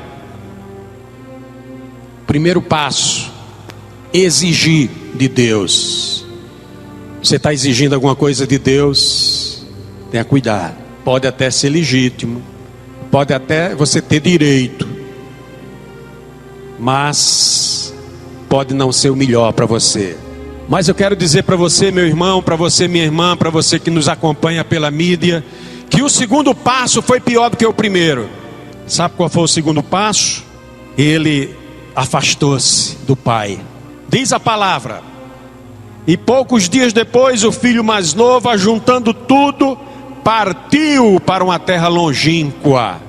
Primeiro passo, exigir de Deus. Você está exigindo alguma coisa de Deus? Tenha cuidado. Pode até ser legítimo, pode até você ter direito, mas pode não ser o melhor para você. Mas eu quero dizer para você, meu irmão, para você, minha irmã, para você que nos acompanha pela mídia, que o segundo passo foi pior do que o primeiro. Sabe qual foi o segundo passo? Ele afastou-se do pai. Diz a palavra: e poucos dias depois o filho mais novo, ajuntando tudo, partiu para uma terra longínqua.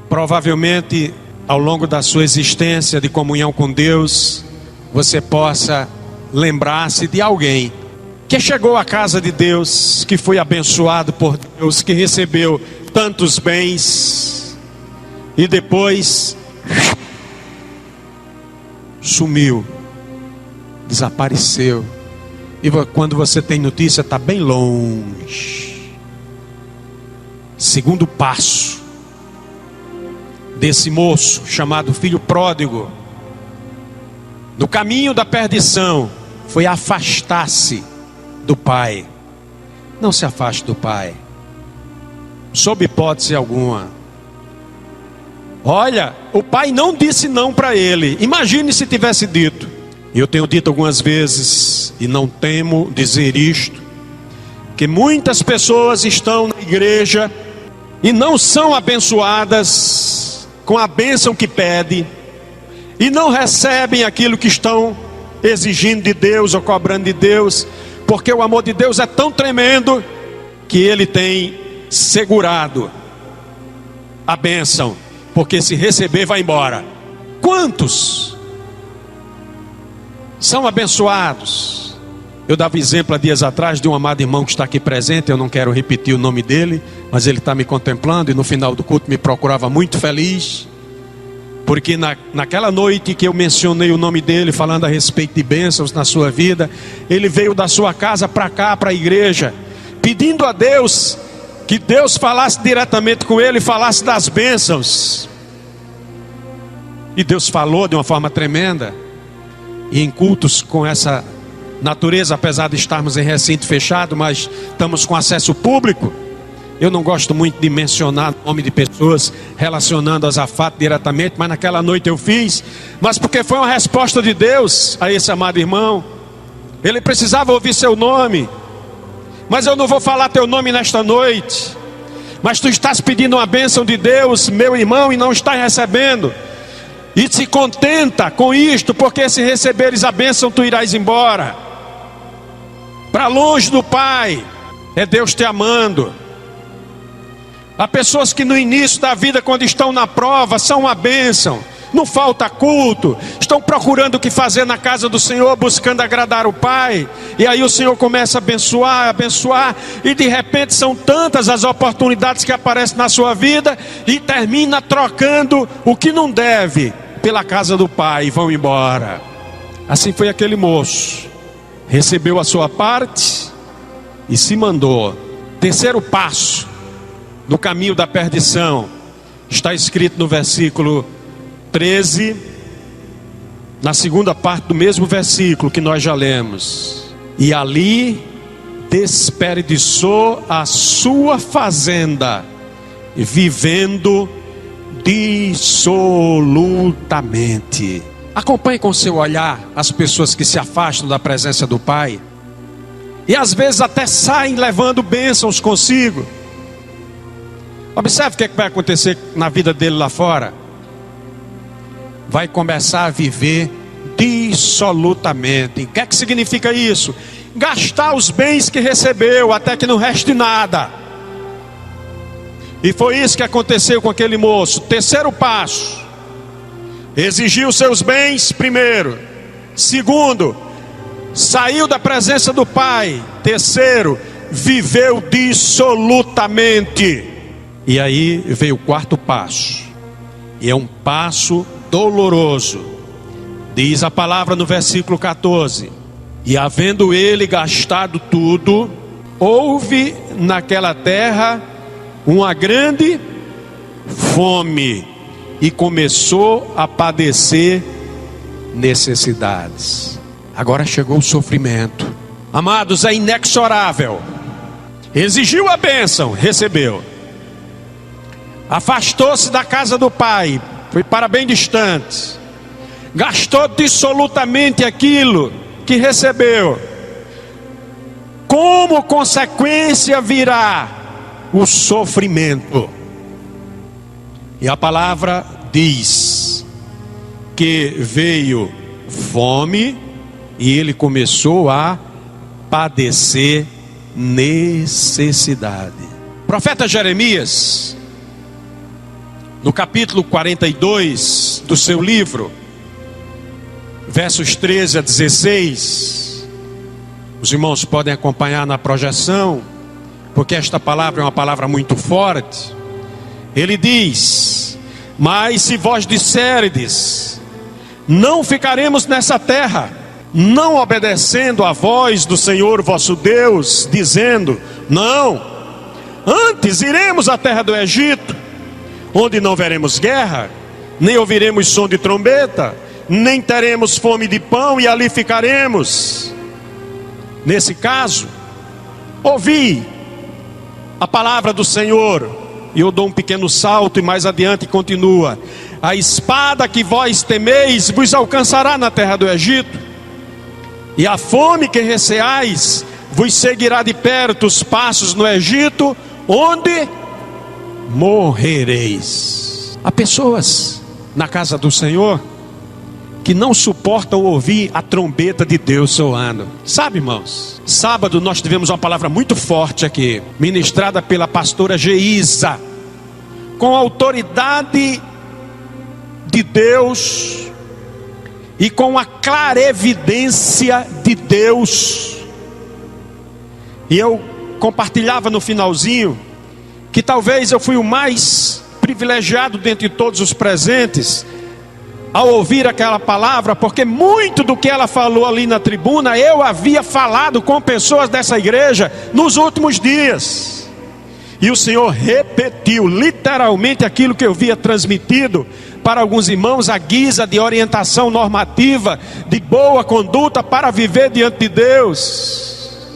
Provavelmente ao longo da sua existência de comunhão com Deus, você possa lembrar-se de alguém que chegou à casa de Deus, que foi abençoado por Deus, que recebeu tantos bens, e depois sumiu, desapareceu. E quando você tem notícia, está bem longe. Segundo passo desse moço chamado filho pródigo, no caminho da perdição, foi afastar-se do pai. Não se afaste do pai, sob hipótese alguma. Olha, o pai não disse não para ele. Imagine se tivesse dito. Eu tenho dito algumas vezes, e não temo dizer isto, que muitas pessoas estão na igreja e não são abençoadas com a bênção que pede, e não recebem aquilo que estão exigindo de Deus ou cobrando de Deus, porque o amor de Deus é tão tremendo que Ele tem segurado a bênção, porque se receber vai embora. Quantos são abençoados? Eu dava exemplo há dias atrás de um amado irmão que está aqui presente. Eu não quero repetir o nome dele, mas ele está me contemplando, e no final do culto me procurava muito feliz, porque naquela noite que eu mencionei o nome dele, falando a respeito de bênçãos na sua vida, ele veio da sua casa para cá, para a igreja, pedindo a Deus que Deus falasse diretamente com ele, falasse das bênçãos. E Deus falou de uma forma tremenda. E em cultos com essa natureza, apesar de estarmos em recinto fechado, mas estamos com acesso público, eu não gosto muito de mencionar o nome de pessoas, relacionando-as a fato diretamente, mas naquela noite eu fiz, mas porque foi uma resposta de Deus a esse amado irmão. Ele precisava ouvir seu nome, mas eu não vou falar teu nome nesta noite. Mas tu estás pedindo uma bênção de Deus, meu irmão, e não estás recebendo, e se contenta com isto, porque se receberes a bênção, tu irás embora para longe do Pai. É Deus te amando. Há pessoas que no início da vida, quando estão na prova, são uma bênção, não falta culto, estão procurando o que fazer na casa do Senhor, buscando agradar o Pai, e aí o Senhor começa a abençoar, e de repente são tantas as oportunidades que aparecem na sua vida, e termina trocando o que não deve pela casa do Pai, e vão embora. Assim foi aquele moço, recebeu a sua parte e se mandou. Terceiro passo no caminho da perdição. Está escrito no versículo 13, na segunda parte do mesmo versículo que nós já lemos. E ali desperdiçou a sua fazenda, vivendo dissolutamente. Acompanhe com seu olhar as pessoas que se afastam da presença do Pai, e às vezes até saem levando bênçãos consigo. Observe o que vai acontecer na vida dele lá fora. Vai começar a viver dissolutamente. O que é que significa isso? Gastar os bens que recebeu até que não reste nada. E foi isso que aconteceu com aquele moço. Terceiro passo: exigiu seus bens primeiro. Segundo, saiu da presença do Pai. Terceiro, viveu dissolutamente. E aí veio o quarto passo, e é um passo doloroso. Diz a palavra no versículo 14: e havendo ele gastado tudo, houve naquela terra uma grande fome, e começou a padecer necessidades. Agora chegou o sofrimento. Amados, é inexorável. Exigiu a bênção, recebeu. Afastou-se da casa do Pai, foi para bem distante. Gastou dissolutamente aquilo que recebeu. Como consequência virá o sofrimento. E a palavra diz que veio fome e ele começou a padecer necessidade. O profeta Jeremias, no capítulo 42 do seu livro, versos 13 a 16, os irmãos podem acompanhar na projeção, porque esta palavra é uma palavra muito forte. Ele diz: mas se vós disserdes, não ficaremos nessa terra, não obedecendo à voz do Senhor vosso Deus, dizendo, não, antes iremos à terra do Egito, onde não veremos guerra, nem ouviremos som de trombeta, nem teremos fome de pão, e ali ficaremos. Nesse caso, ouvi a palavra do Senhor, e eu dou um pequeno salto, e mais adiante continua: a espada que vós temeis vos alcançará na terra do Egito, e a fome que receais vos seguirá de perto os passos no Egito, onde morrereis. Há pessoas na casa do Senhor que não suportam ouvir a trombeta de Deus soando. Sabe, irmãos, sábado nós tivemos uma palavra muito forte aqui, ministrada pela pastora Geisa, com a autoridade de Deus e com a clarevidência de Deus. E eu compartilhava no finalzinho que talvez eu fui o mais privilegiado dentre todos os presentes ao ouvir aquela palavra, porque muito do que ela falou ali na tribuna eu havia falado com pessoas dessa igreja nos últimos dias, e o Senhor repetiu literalmente aquilo que eu havia transmitido para alguns irmãos, à guisa de orientação normativa, de boa conduta para viver diante de Deus.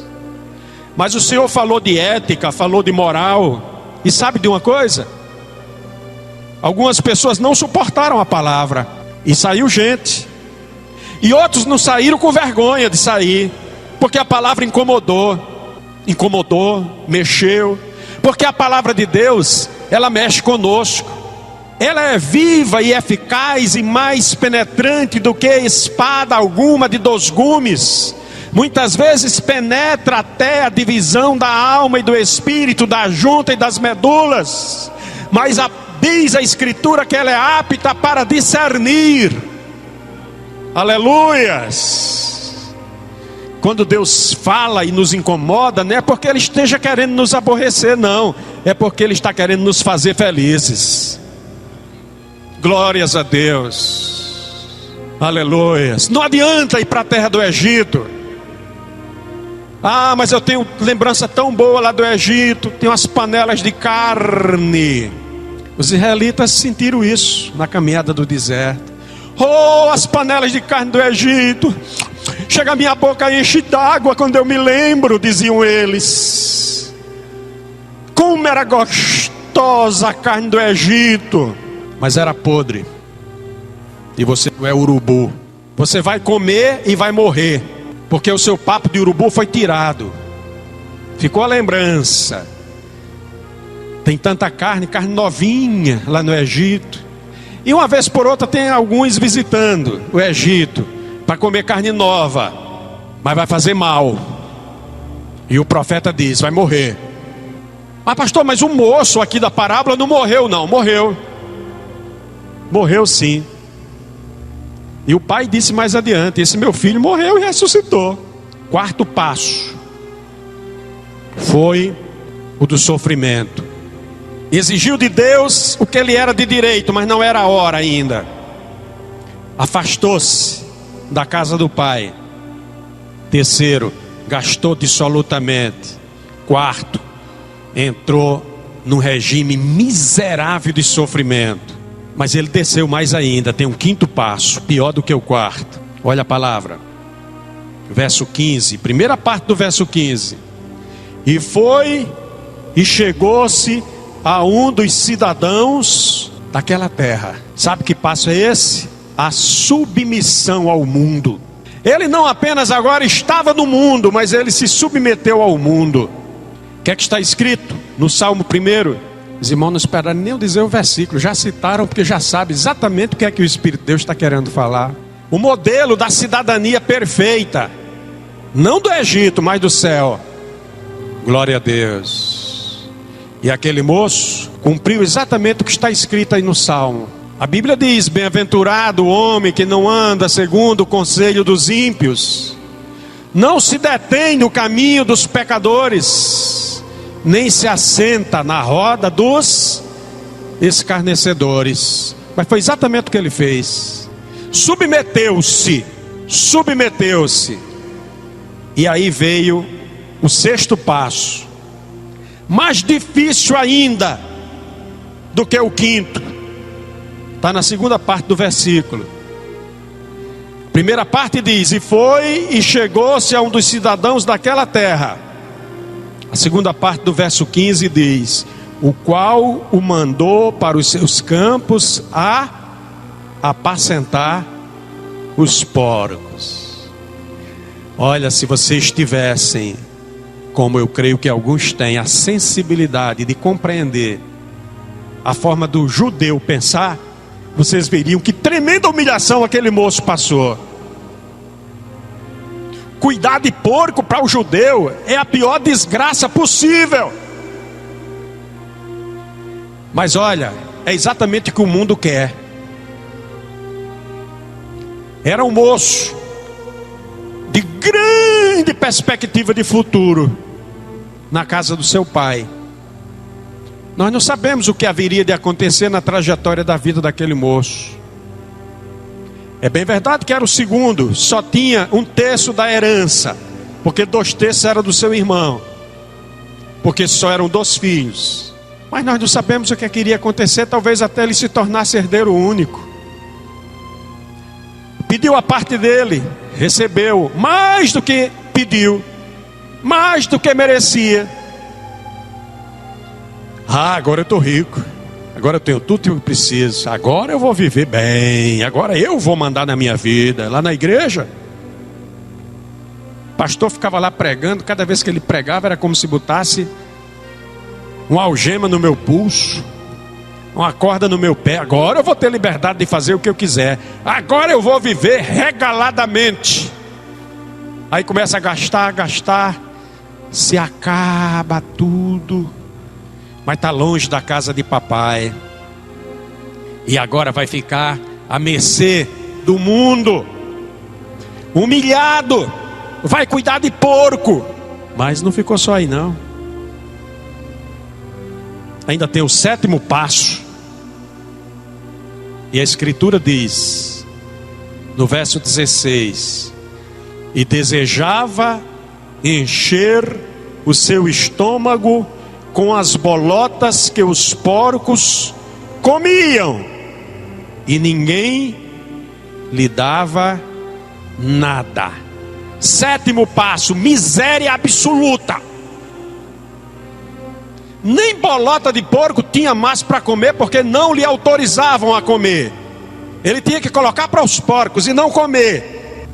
Mas o Senhor falou de ética, falou de moral, e sabe de uma coisa? Algumas pessoas não suportaram a palavra, e saiu gente, e outros não saíram com vergonha de sair, porque a palavra incomodou, mexeu, porque a palavra de Deus, ela mexe conosco, ela é viva e eficaz e mais penetrante do que espada alguma de 2 gumes, muitas vezes penetra até a divisão da alma e do espírito, da junta e das medulas, mas diz a Escritura que ela é apta para discernir, aleluias. Quando Deus fala e nos incomoda, não é porque Ele esteja querendo nos aborrecer, não, é porque Ele está querendo nos fazer felizes. Glórias a Deus, aleluias. Não adianta ir para a terra do Egito, Ah, mas eu tenho lembrança tão boa lá do Egito, tem umas panelas de carne. Os israelitas sentiram isso na caminhada do deserto. Oh, as panelas de carne do Egito, chega a minha boca enche d'água quando eu me lembro, diziam eles. Como era gostosa a carne do Egito, mas era podre. E você não é urubu. Você vai comer e vai morrer, porque o seu papo de urubu foi tirado. Ficou a lembrança. Tem tanta carne novinha lá no Egito. E uma vez por outra tem alguns visitando o Egito para comer carne nova, mas vai fazer mal. E o profeta diz, vai morrer. Mas pastor, mas o moço aqui da parábola não morreu não. Morreu. Morreu sim. E o pai disse mais adiante, esse meu filho morreu e ressuscitou. Quarto passo foi o do sofrimento. Exigiu de Deus o que ele era de direito, mas não era a hora ainda. Afastou-se da casa do pai. Terceiro, gastou dissolutamente. Quarto, entrou num regime miserável de sofrimento. Mas ele desceu mais ainda, tem um quinto passo, pior do que o quarto. Olha a palavra, verso 15, primeira parte do verso 15. E foi e chegou-se a um dos cidadãos daquela terra. Sabe que passo é esse? A submissão ao mundo. Ele não apenas agora estava no mundo, mas ele se submeteu ao mundo. O que é que está escrito no Salmo 1? Os irmãos não esperaram nem eu dizer o versículo, já citaram porque já sabem exatamente o que é que o Espírito de Deus está querendo falar. O modelo da cidadania perfeita, não do Egito, mas do céu. Glória a Deus. E aquele moço cumpriu exatamente o que está escrito aí no Salmo. A Bíblia diz, bem-aventurado o homem que não anda segundo o conselho dos ímpios, não se detém no caminho dos pecadores, nem se assenta na roda dos escarnecedores. Mas foi exatamente o que ele fez. Submeteu-se. E aí veio o sexto passo, mais difícil ainda do que o quinto. Está na segunda parte do versículo. Primeira parte diz, e foi e chegou-se a um dos cidadãos daquela terra. A segunda parte do verso 15 diz, o qual o mandou para os seus campos a apacentar os porcos. Olha, se vocês tivessem, como eu creio que alguns têm, a sensibilidade de compreender a forma do judeu pensar, vocês veriam que tremenda humilhação aquele moço passou. Cuidar de porco para o judeu é a pior desgraça possível. Mas olha, é exatamente o que o mundo quer. Era um moço de grande perspectiva de futuro na casa do seu pai. Nós não sabemos o que haveria de acontecer na trajetória da vida daquele moço. É bem verdade que era o segundo, só tinha 1/3 da herança, porque 2/3 era do seu irmão, porque só eram 2 filhos. Mas nós não sabemos o que iria acontecer, talvez até ele se tornasse herdeiro único. Pediu a parte dele, recebeu mais do que pediu, mais do que merecia. Ah, agora eu estou rico. Agora eu tenho tudo que eu preciso. Agora eu vou viver bem. Agora eu vou mandar na minha vida. Lá na igreja, o pastor ficava lá pregando. Cada vez que ele pregava era como se botasse uma algema no meu pulso, uma corda no meu pé. Agora eu vou ter liberdade de fazer o que eu quiser. Agora eu vou viver regaladamente. Aí começa a gastar. Se acaba tudo. Mas está longe da casa de papai. E agora vai ficar à mercê do mundo. Humilhado. Vai cuidar de porco. Mas não ficou só aí não. Ainda tem o 7º passo. E a escritura diz, no verso 16: e desejava encher o seu estômago com as bolotas que os porcos comiam, e ninguém lhe dava nada. 7º passo: miséria absoluta. Nem bolota de porco tinha mais para comer, porque não lhe autorizavam a comer. Ele tinha que colocar para os porcos e não comer.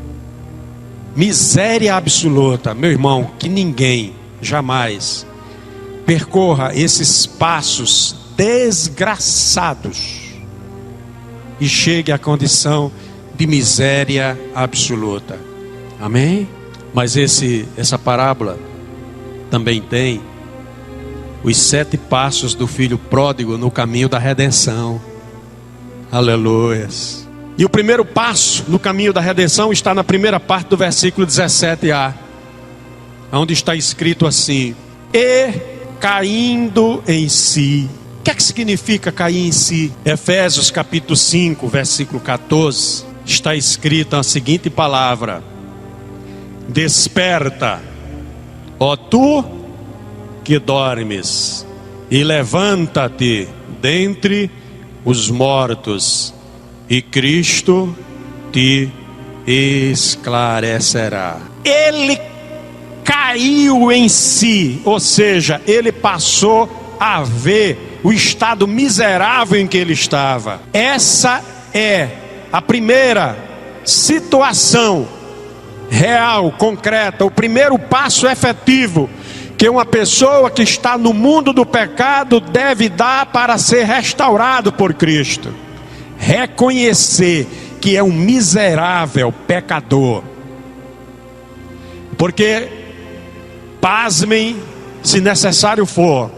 Miséria absoluta. Meu irmão, que ninguém jamais percorra esses passos desgraçados e chegue à condição de miséria absoluta. Amém? Mas essa parábola também tem os 7 passos do filho pródigo no caminho da redenção. Aleluias. E o primeiro passo no caminho da redenção está na primeira parte do versículo 17a, onde está escrito assim: e caindo em si. O que é que significa cair em si? Efésios capítulo 5, versículo 14, está escrita a seguinte palavra: desperta, ó tu que dormes, e levanta-te dentre os mortos, e Cristo te esclarecerá. Ele caiu em si, ou seja, ele passou a ver o estado miserável em que ele estava. Essa é a primeira situação real, concreta, o primeiro passo efetivo que uma pessoa que está no mundo do pecado deve dar para ser restaurado por Cristo. Reconhecer que é um miserável pecador. Porque, pasmem, se necessário for,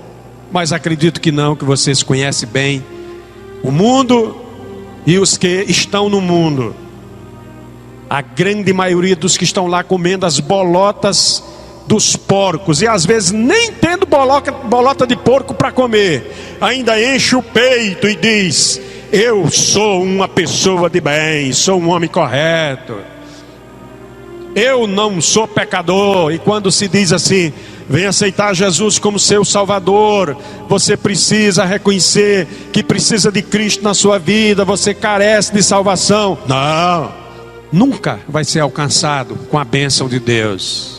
mas acredito que não, que vocês conhecem bem o mundo e os que estão no mundo. A grande maioria dos que estão lá comendo as bolotas dos porcos, e às vezes nem tendo bolota de porco para comer, ainda enche o peito e diz: eu sou uma pessoa de bem, sou um homem correto, eu não sou pecador. E quando se diz assim: vem aceitar Jesus como seu Salvador, você precisa reconhecer que precisa de Cristo na sua vida, você carece de salvação. Não, nunca vai ser alcançado com a bênção de Deus.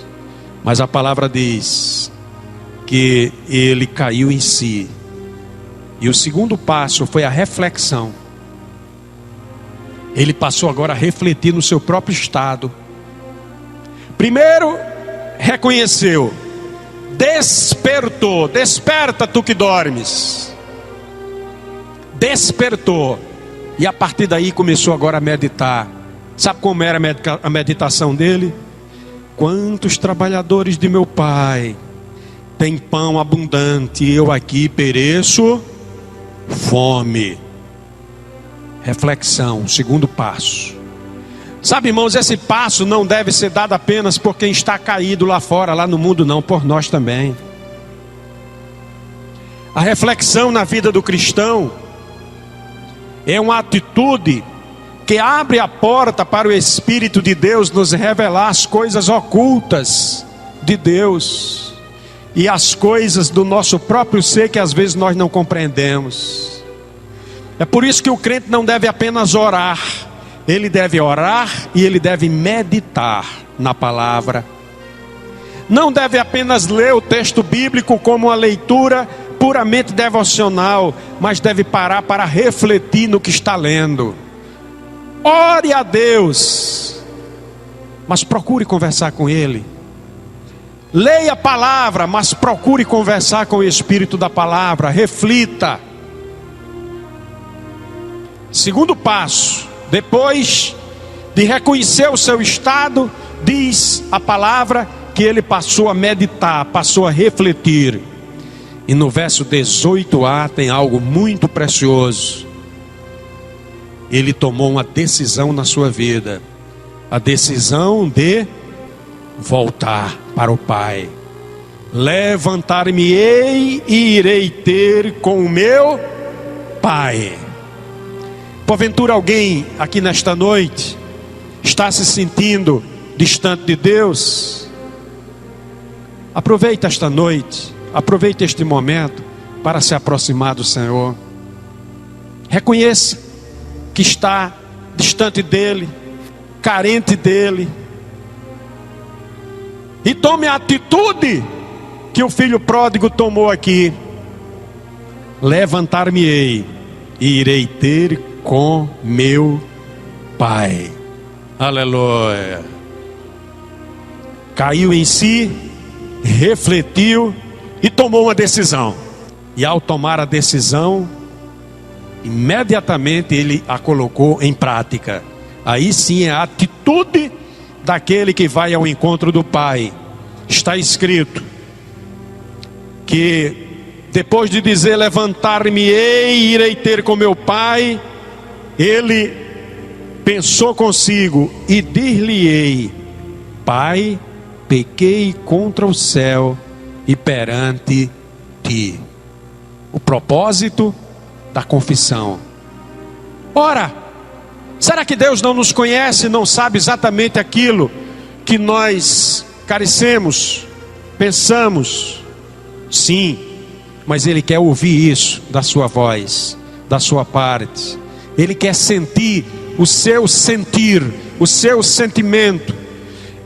Mas a palavra diz que ele caiu em si. E o segundo passo foi a reflexão. Ele passou agora a refletir no seu próprio estado. Primeiro, reconheceu, despertou. Desperta, tu que dormes. Despertou. E a partir daí começou agora a meditar. Sabe como era a meditação dele? Quantos trabalhadores de meu pai têm pão abundante, e eu aqui pereço fome. Reflexão, segundo passo. Sabe, irmãos, esse passo não deve ser dado apenas por quem está caído lá fora, lá no mundo, não, por nós também. A reflexão na vida do cristão é uma atitude que abre a porta para o Espírito de Deus nos revelar as coisas ocultas de Deus e as coisas do nosso próprio ser que às vezes nós não compreendemos. É por isso que o crente não deve apenas orar, ele deve orar e ele deve meditar na palavra. Não deve apenas ler o texto bíblico como uma leitura puramente devocional, mas deve parar para refletir no que está lendo. Ore a Deus, mas procure conversar com Ele. Leia a palavra, mas procure conversar com o Espírito da palavra. Reflita. Segundo passo, depois de reconhecer o seu estado, diz a palavra que ele passou a meditar, passou a refletir. E no verso 18a tem algo muito precioso. Ele tomou uma decisão na sua vida, a decisão de voltar para o Pai. Levantar-me-ei e irei ter com o meu Pai. Porventura alguém aqui nesta noite está se sentindo distante de Deus? Aproveita esta noite, aproveita este momento para se aproximar do Senhor. Reconheça que está distante dEle, carente dEle, e tome a atitude que o filho pródigo tomou aqui: levantar-me-ei e irei ter com meu pai. Aleluia. Caiu em si, refletiu e tomou uma decisão. E ao tomar a decisão, imediatamente ele a colocou em prática. Aí sim é a atitude daquele que vai ao encontro do Pai. Está escrito que depois de dizer levantar-me-ei e irei ter com meu Pai, ele pensou consigo e dir-lhe-ei: Pai, pequei contra o céu e perante ti. O propósito da confissão. Ora, será que Deus não nos conhece, não sabe exatamente aquilo que nós carecemos, pensamos? Sim, mas Ele quer ouvir isso da sua voz, da sua parte. Ele quer sentir o seu sentir, o seu sentimento.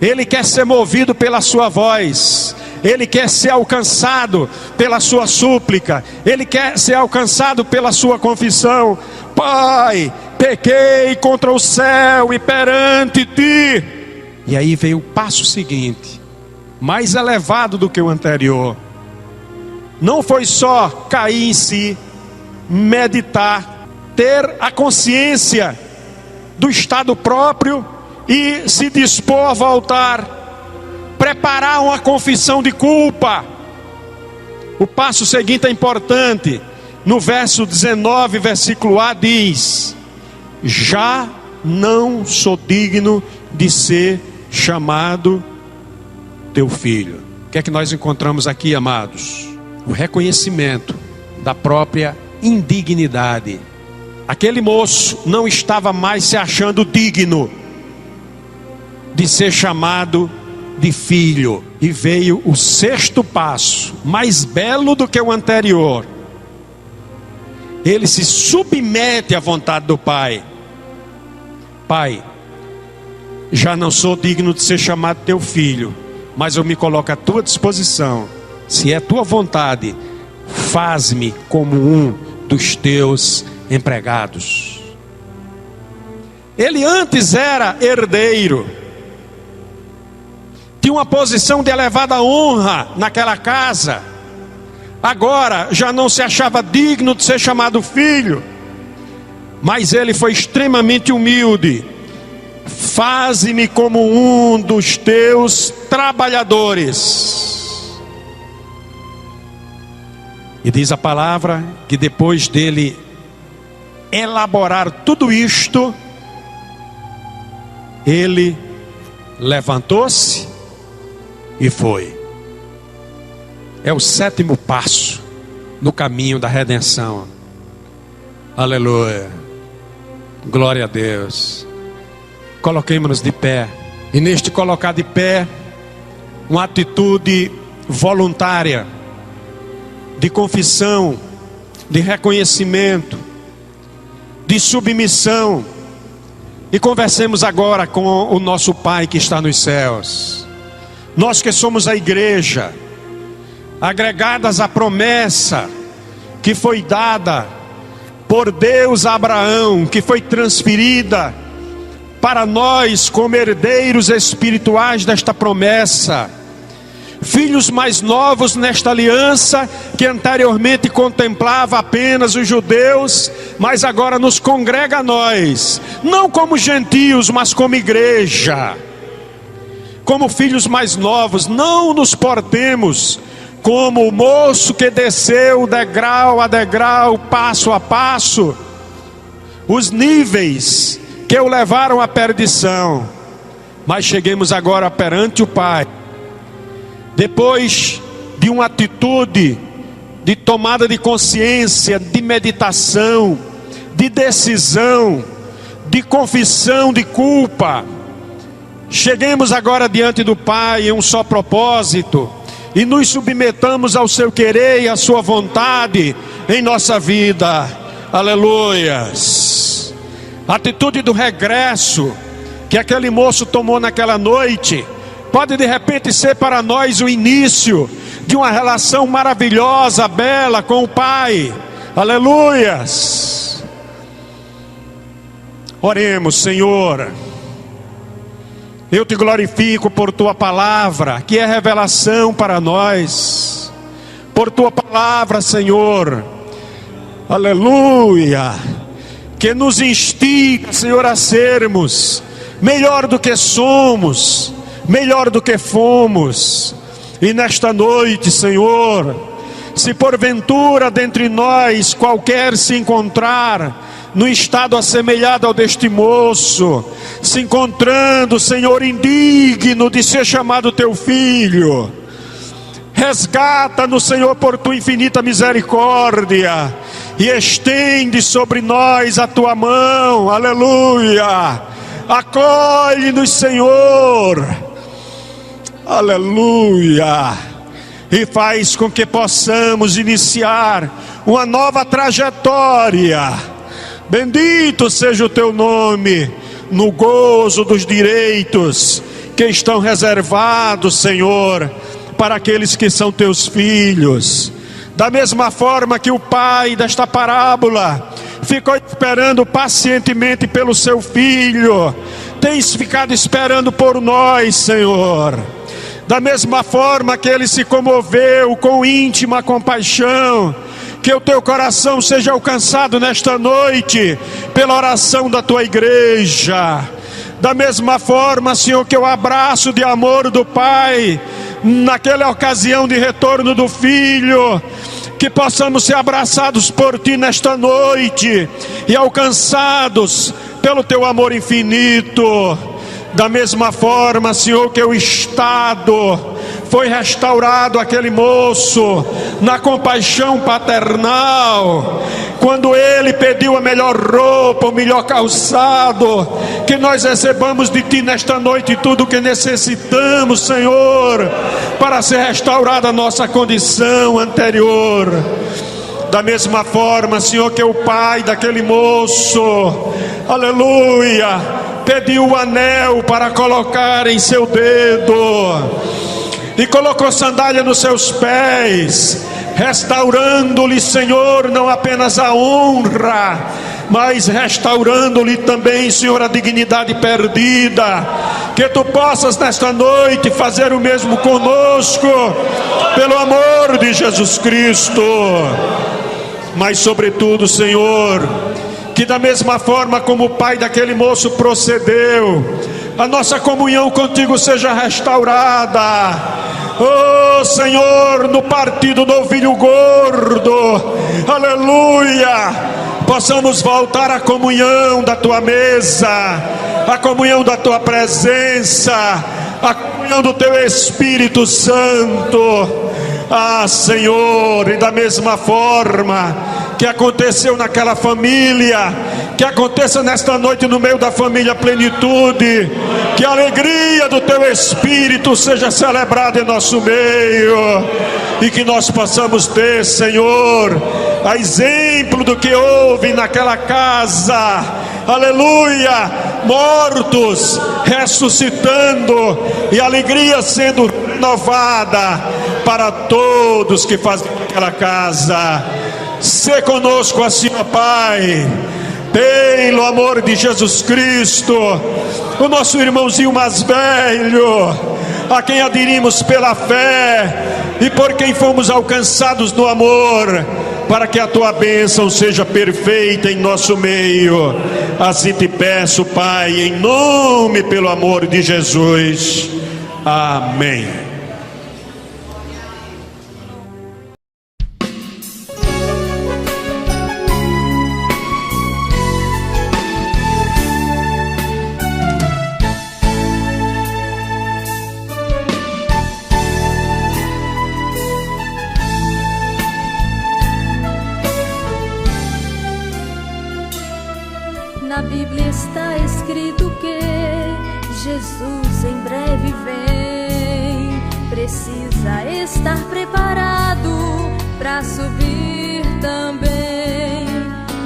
Ele quer ser movido pela sua voz. Ele quer ser alcançado pela sua súplica. Ele quer ser alcançado pela sua confissão. Pai, pequei contra o céu e perante ti. E aí veio o passo seguinte, mais elevado do que o anterior. Não foi só cair em si, meditar, ter a consciência do estado próprio e se dispor a voltar, preparar uma confissão de culpa. O passo seguinte é importante. No verso 19, versículo A, diz: já não sou digno de ser chamado teu filho. O que é que nós encontramos aqui, amados? O reconhecimento da própria indignidade. Aquele moço não estava mais se achando digno de ser chamado de filho. E veio o sexto passo, mais belo do que o anterior. Ele se submete à vontade do Pai. Pai, já não sou digno de ser chamado teu filho, mas eu me coloco à tua disposição. Se é tua vontade, faz-me como um dos teus empregados. Ele antes era herdeiro, tinha uma posição de elevada honra naquela casa. Agora já não se achava digno de ser chamado filho, mas ele foi extremamente humilde. Faze-me como um dos teus trabalhadores. E diz a palavra que depois dele elaborar tudo isto, ele levantou-se e foi. É o sétimo passo no caminho da redenção. Aleluia. Glória a Deus. Coloquemos-nos de pé. E neste colocar de pé, uma atitude voluntária, de confissão, de reconhecimento, de submissão. E conversemos agora com o nosso Pai que está nos céus. Nós que somos a igreja, agregadas à promessa que foi dada por Deus a Abraão, que foi transferida para nós como herdeiros espirituais desta promessa, filhos mais novos nesta aliança que anteriormente contemplava apenas os judeus, mas agora nos congrega a nós, não como gentios, mas como igreja, como filhos mais novos. Não nos portemos como o moço que desceu degrau a degrau, passo a passo, os níveis que o levaram à perdição, mas cheguemos agora perante o Pai, depois de uma atitude de tomada de consciência, de meditação, de decisão, de confissão de culpa. Cheguemos agora diante do Pai em um só propósito: e nos submetamos ao seu querer e à sua vontade em nossa vida. Aleluias. A atitude do regresso que aquele moço tomou naquela noite pode de repente ser para nós o início de uma relação maravilhosa, bela com o Pai. Aleluias. Oremos. Senhor, eu te glorifico por tua palavra, que é revelação para nós. Por tua palavra, Senhor, aleluia, que nos instiga, Senhor, a sermos melhor do que somos, melhor do que fomos. E nesta noite, Senhor, se porventura dentre nós qualquer se encontrar no estado assemelhado ao deste moço, se encontrando, Senhor, indigno de ser chamado teu filho, resgata-nos, Senhor, por tua infinita misericórdia, e estende sobre nós a tua mão. Aleluia. Acolhe-nos, Senhor, aleluia, e faz com que possamos iniciar uma nova trajetória. Bendito seja o teu nome, no gozo dos direitos que estão reservados, Senhor, para aqueles que são teus filhos. Da mesma forma que o pai desta parábola ficou esperando pacientemente pelo seu filho, tens ficado esperando por nós, Senhor. Da mesma forma que ele se comoveu com íntima compaixão, que o teu coração seja alcançado nesta noite pela oração da tua igreja. Da mesma forma, Senhor, que o abraço de amor do Pai naquela ocasião de retorno do Filho, que possamos ser abraçados por Ti nesta noite e alcançados pelo Teu amor infinito. Da mesma forma, Senhor, que o Estado foi restaurado aquele moço na compaixão paternal, quando ele pediu a melhor roupa, o melhor calçado, que nós recebamos de Ti nesta noite tudo o que necessitamos, Senhor, para ser restaurada a nossa condição anterior. Da mesma forma, Senhor, que o pai daquele moço, aleluia, pediu o anel para colocar em seu dedo, e colocou sandália nos seus pés, restaurando-lhe, Senhor, não apenas a honra, mas restaurando-lhe também, Senhor, a dignidade perdida. Que Tu possas nesta noite fazer o mesmo conosco, pelo amor de Jesus Cristo. Mas sobretudo, Senhor, que da mesma forma como o pai daquele moço procedeu, a nossa comunhão contigo seja restaurada. Oh Senhor, no partido do ovilho gordo, aleluia, possamos voltar à comunhão da Tua mesa, à comunhão da Tua presença, à comunhão do Teu Espírito Santo. Ah, Senhor, e da mesma forma que aconteceu naquela família, que aconteça nesta noite no meio da família Plenitude, que a alegria do Teu Espírito seja celebrada em nosso meio, e que nós possamos ter, Senhor, a exemplo do que houve naquela casa, aleluia, mortos ressuscitando e alegria sendo renovada para todos que fazem aquela casa. Sê conosco assim, ó Pai, pelo amor de Jesus Cristo, o nosso irmãozinho mais velho, a quem aderimos pela fé e por quem fomos alcançados no amor, para que a Tua bênção seja perfeita em nosso meio. Assim te peço, Pai, em nome, pelo amor de Jesus. Amém. Na Bíblia está escrito que Jesus em breve vem, precisa estar preparado para subir também.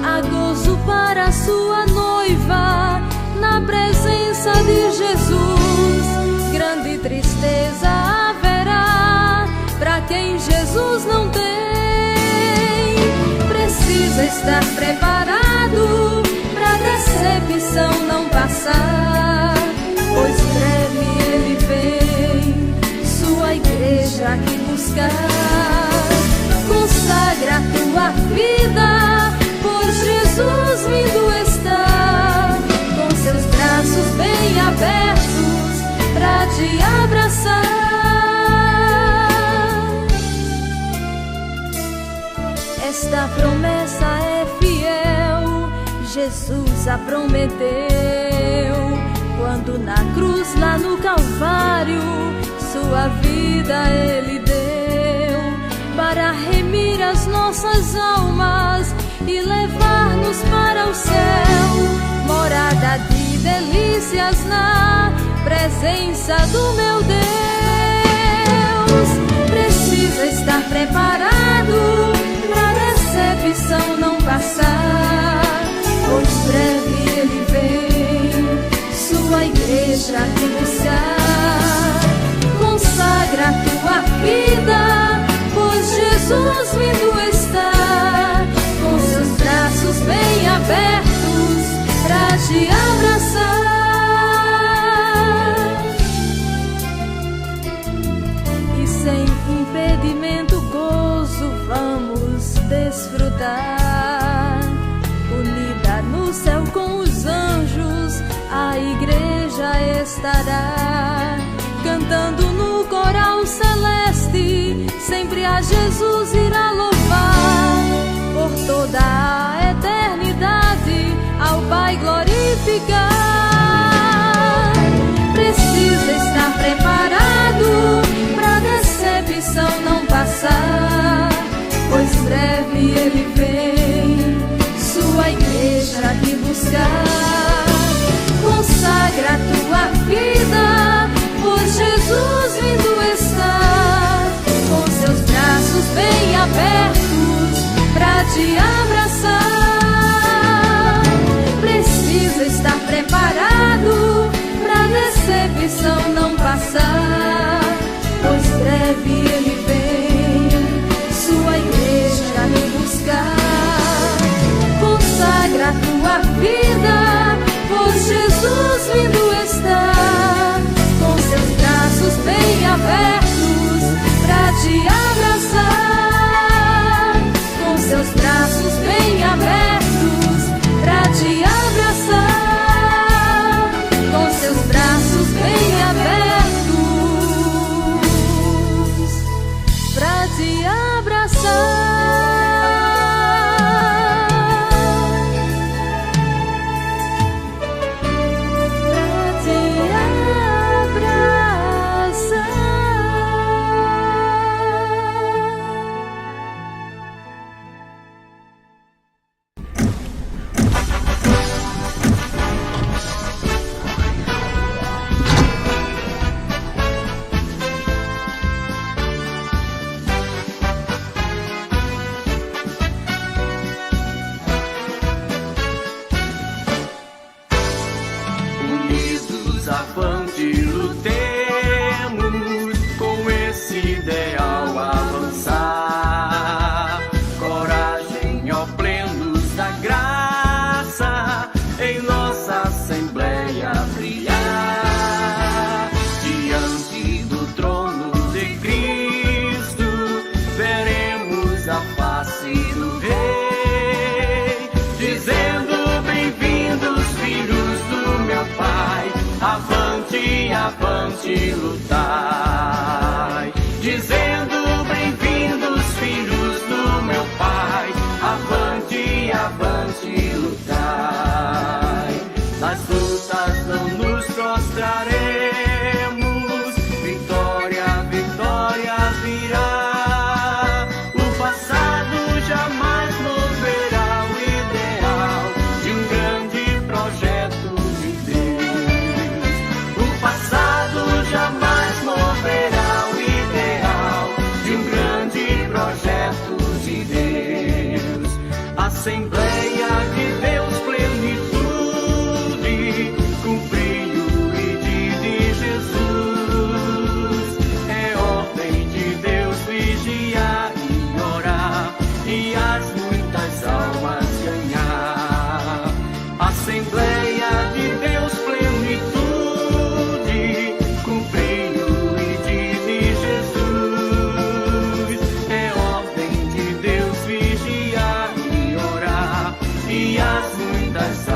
Há gozo para a sua noiva na presença de Jesus. Grande tristeza haverá para quem Jesus não tem. Precisa estar preparado para a decepção não passar, pois breve ele vem sua igreja aqui buscar. Consagra tua vida, pois Jesus vindo está, com seus braços bem abertos pra te abraçar. Esta promessa é fiel, Jesus a prometeu, quando na cruz lá no Calvário sua vida ele deu, para remir as nossas almas e levar-nos para o céu, morada de delícias na presença do meu Deus. Precisa estar preparado pra decepção não passar, pois breve ele vem sua igreja aqui buscar. Consagra tua vida, pois Jesus vindo está, com seus braços bem abertos pra te abraçar. E sem impedimento gozo vamos desfrutar, unida no céu com os anjos a igreja estará, cantando no coral celeste, sempre a Jesus irá louvar, por toda a eternidade ao Pai glorificar. Precisa estar preparado pra decepção não passar, pois breve ele vem sua igreja aqui buscar. Consagra tua vida, pois Jesus vindo está, com seus braços bem abertos pra te abraçar. Precisa estar preparado pra decepção não passar, pois breve ele vem sua igreja me buscar. Consagra tua vida, pois Jesus vindo está, com seus braços bem abertos pra te abraçar, com seus braços bem abertos pra te abraçar, com seus braços bem abertos pra te abraçar. Assembleia de Deus, plenitude, cumprindo e de Jesus. É ordem de Deus vigiar e orar, e as muitas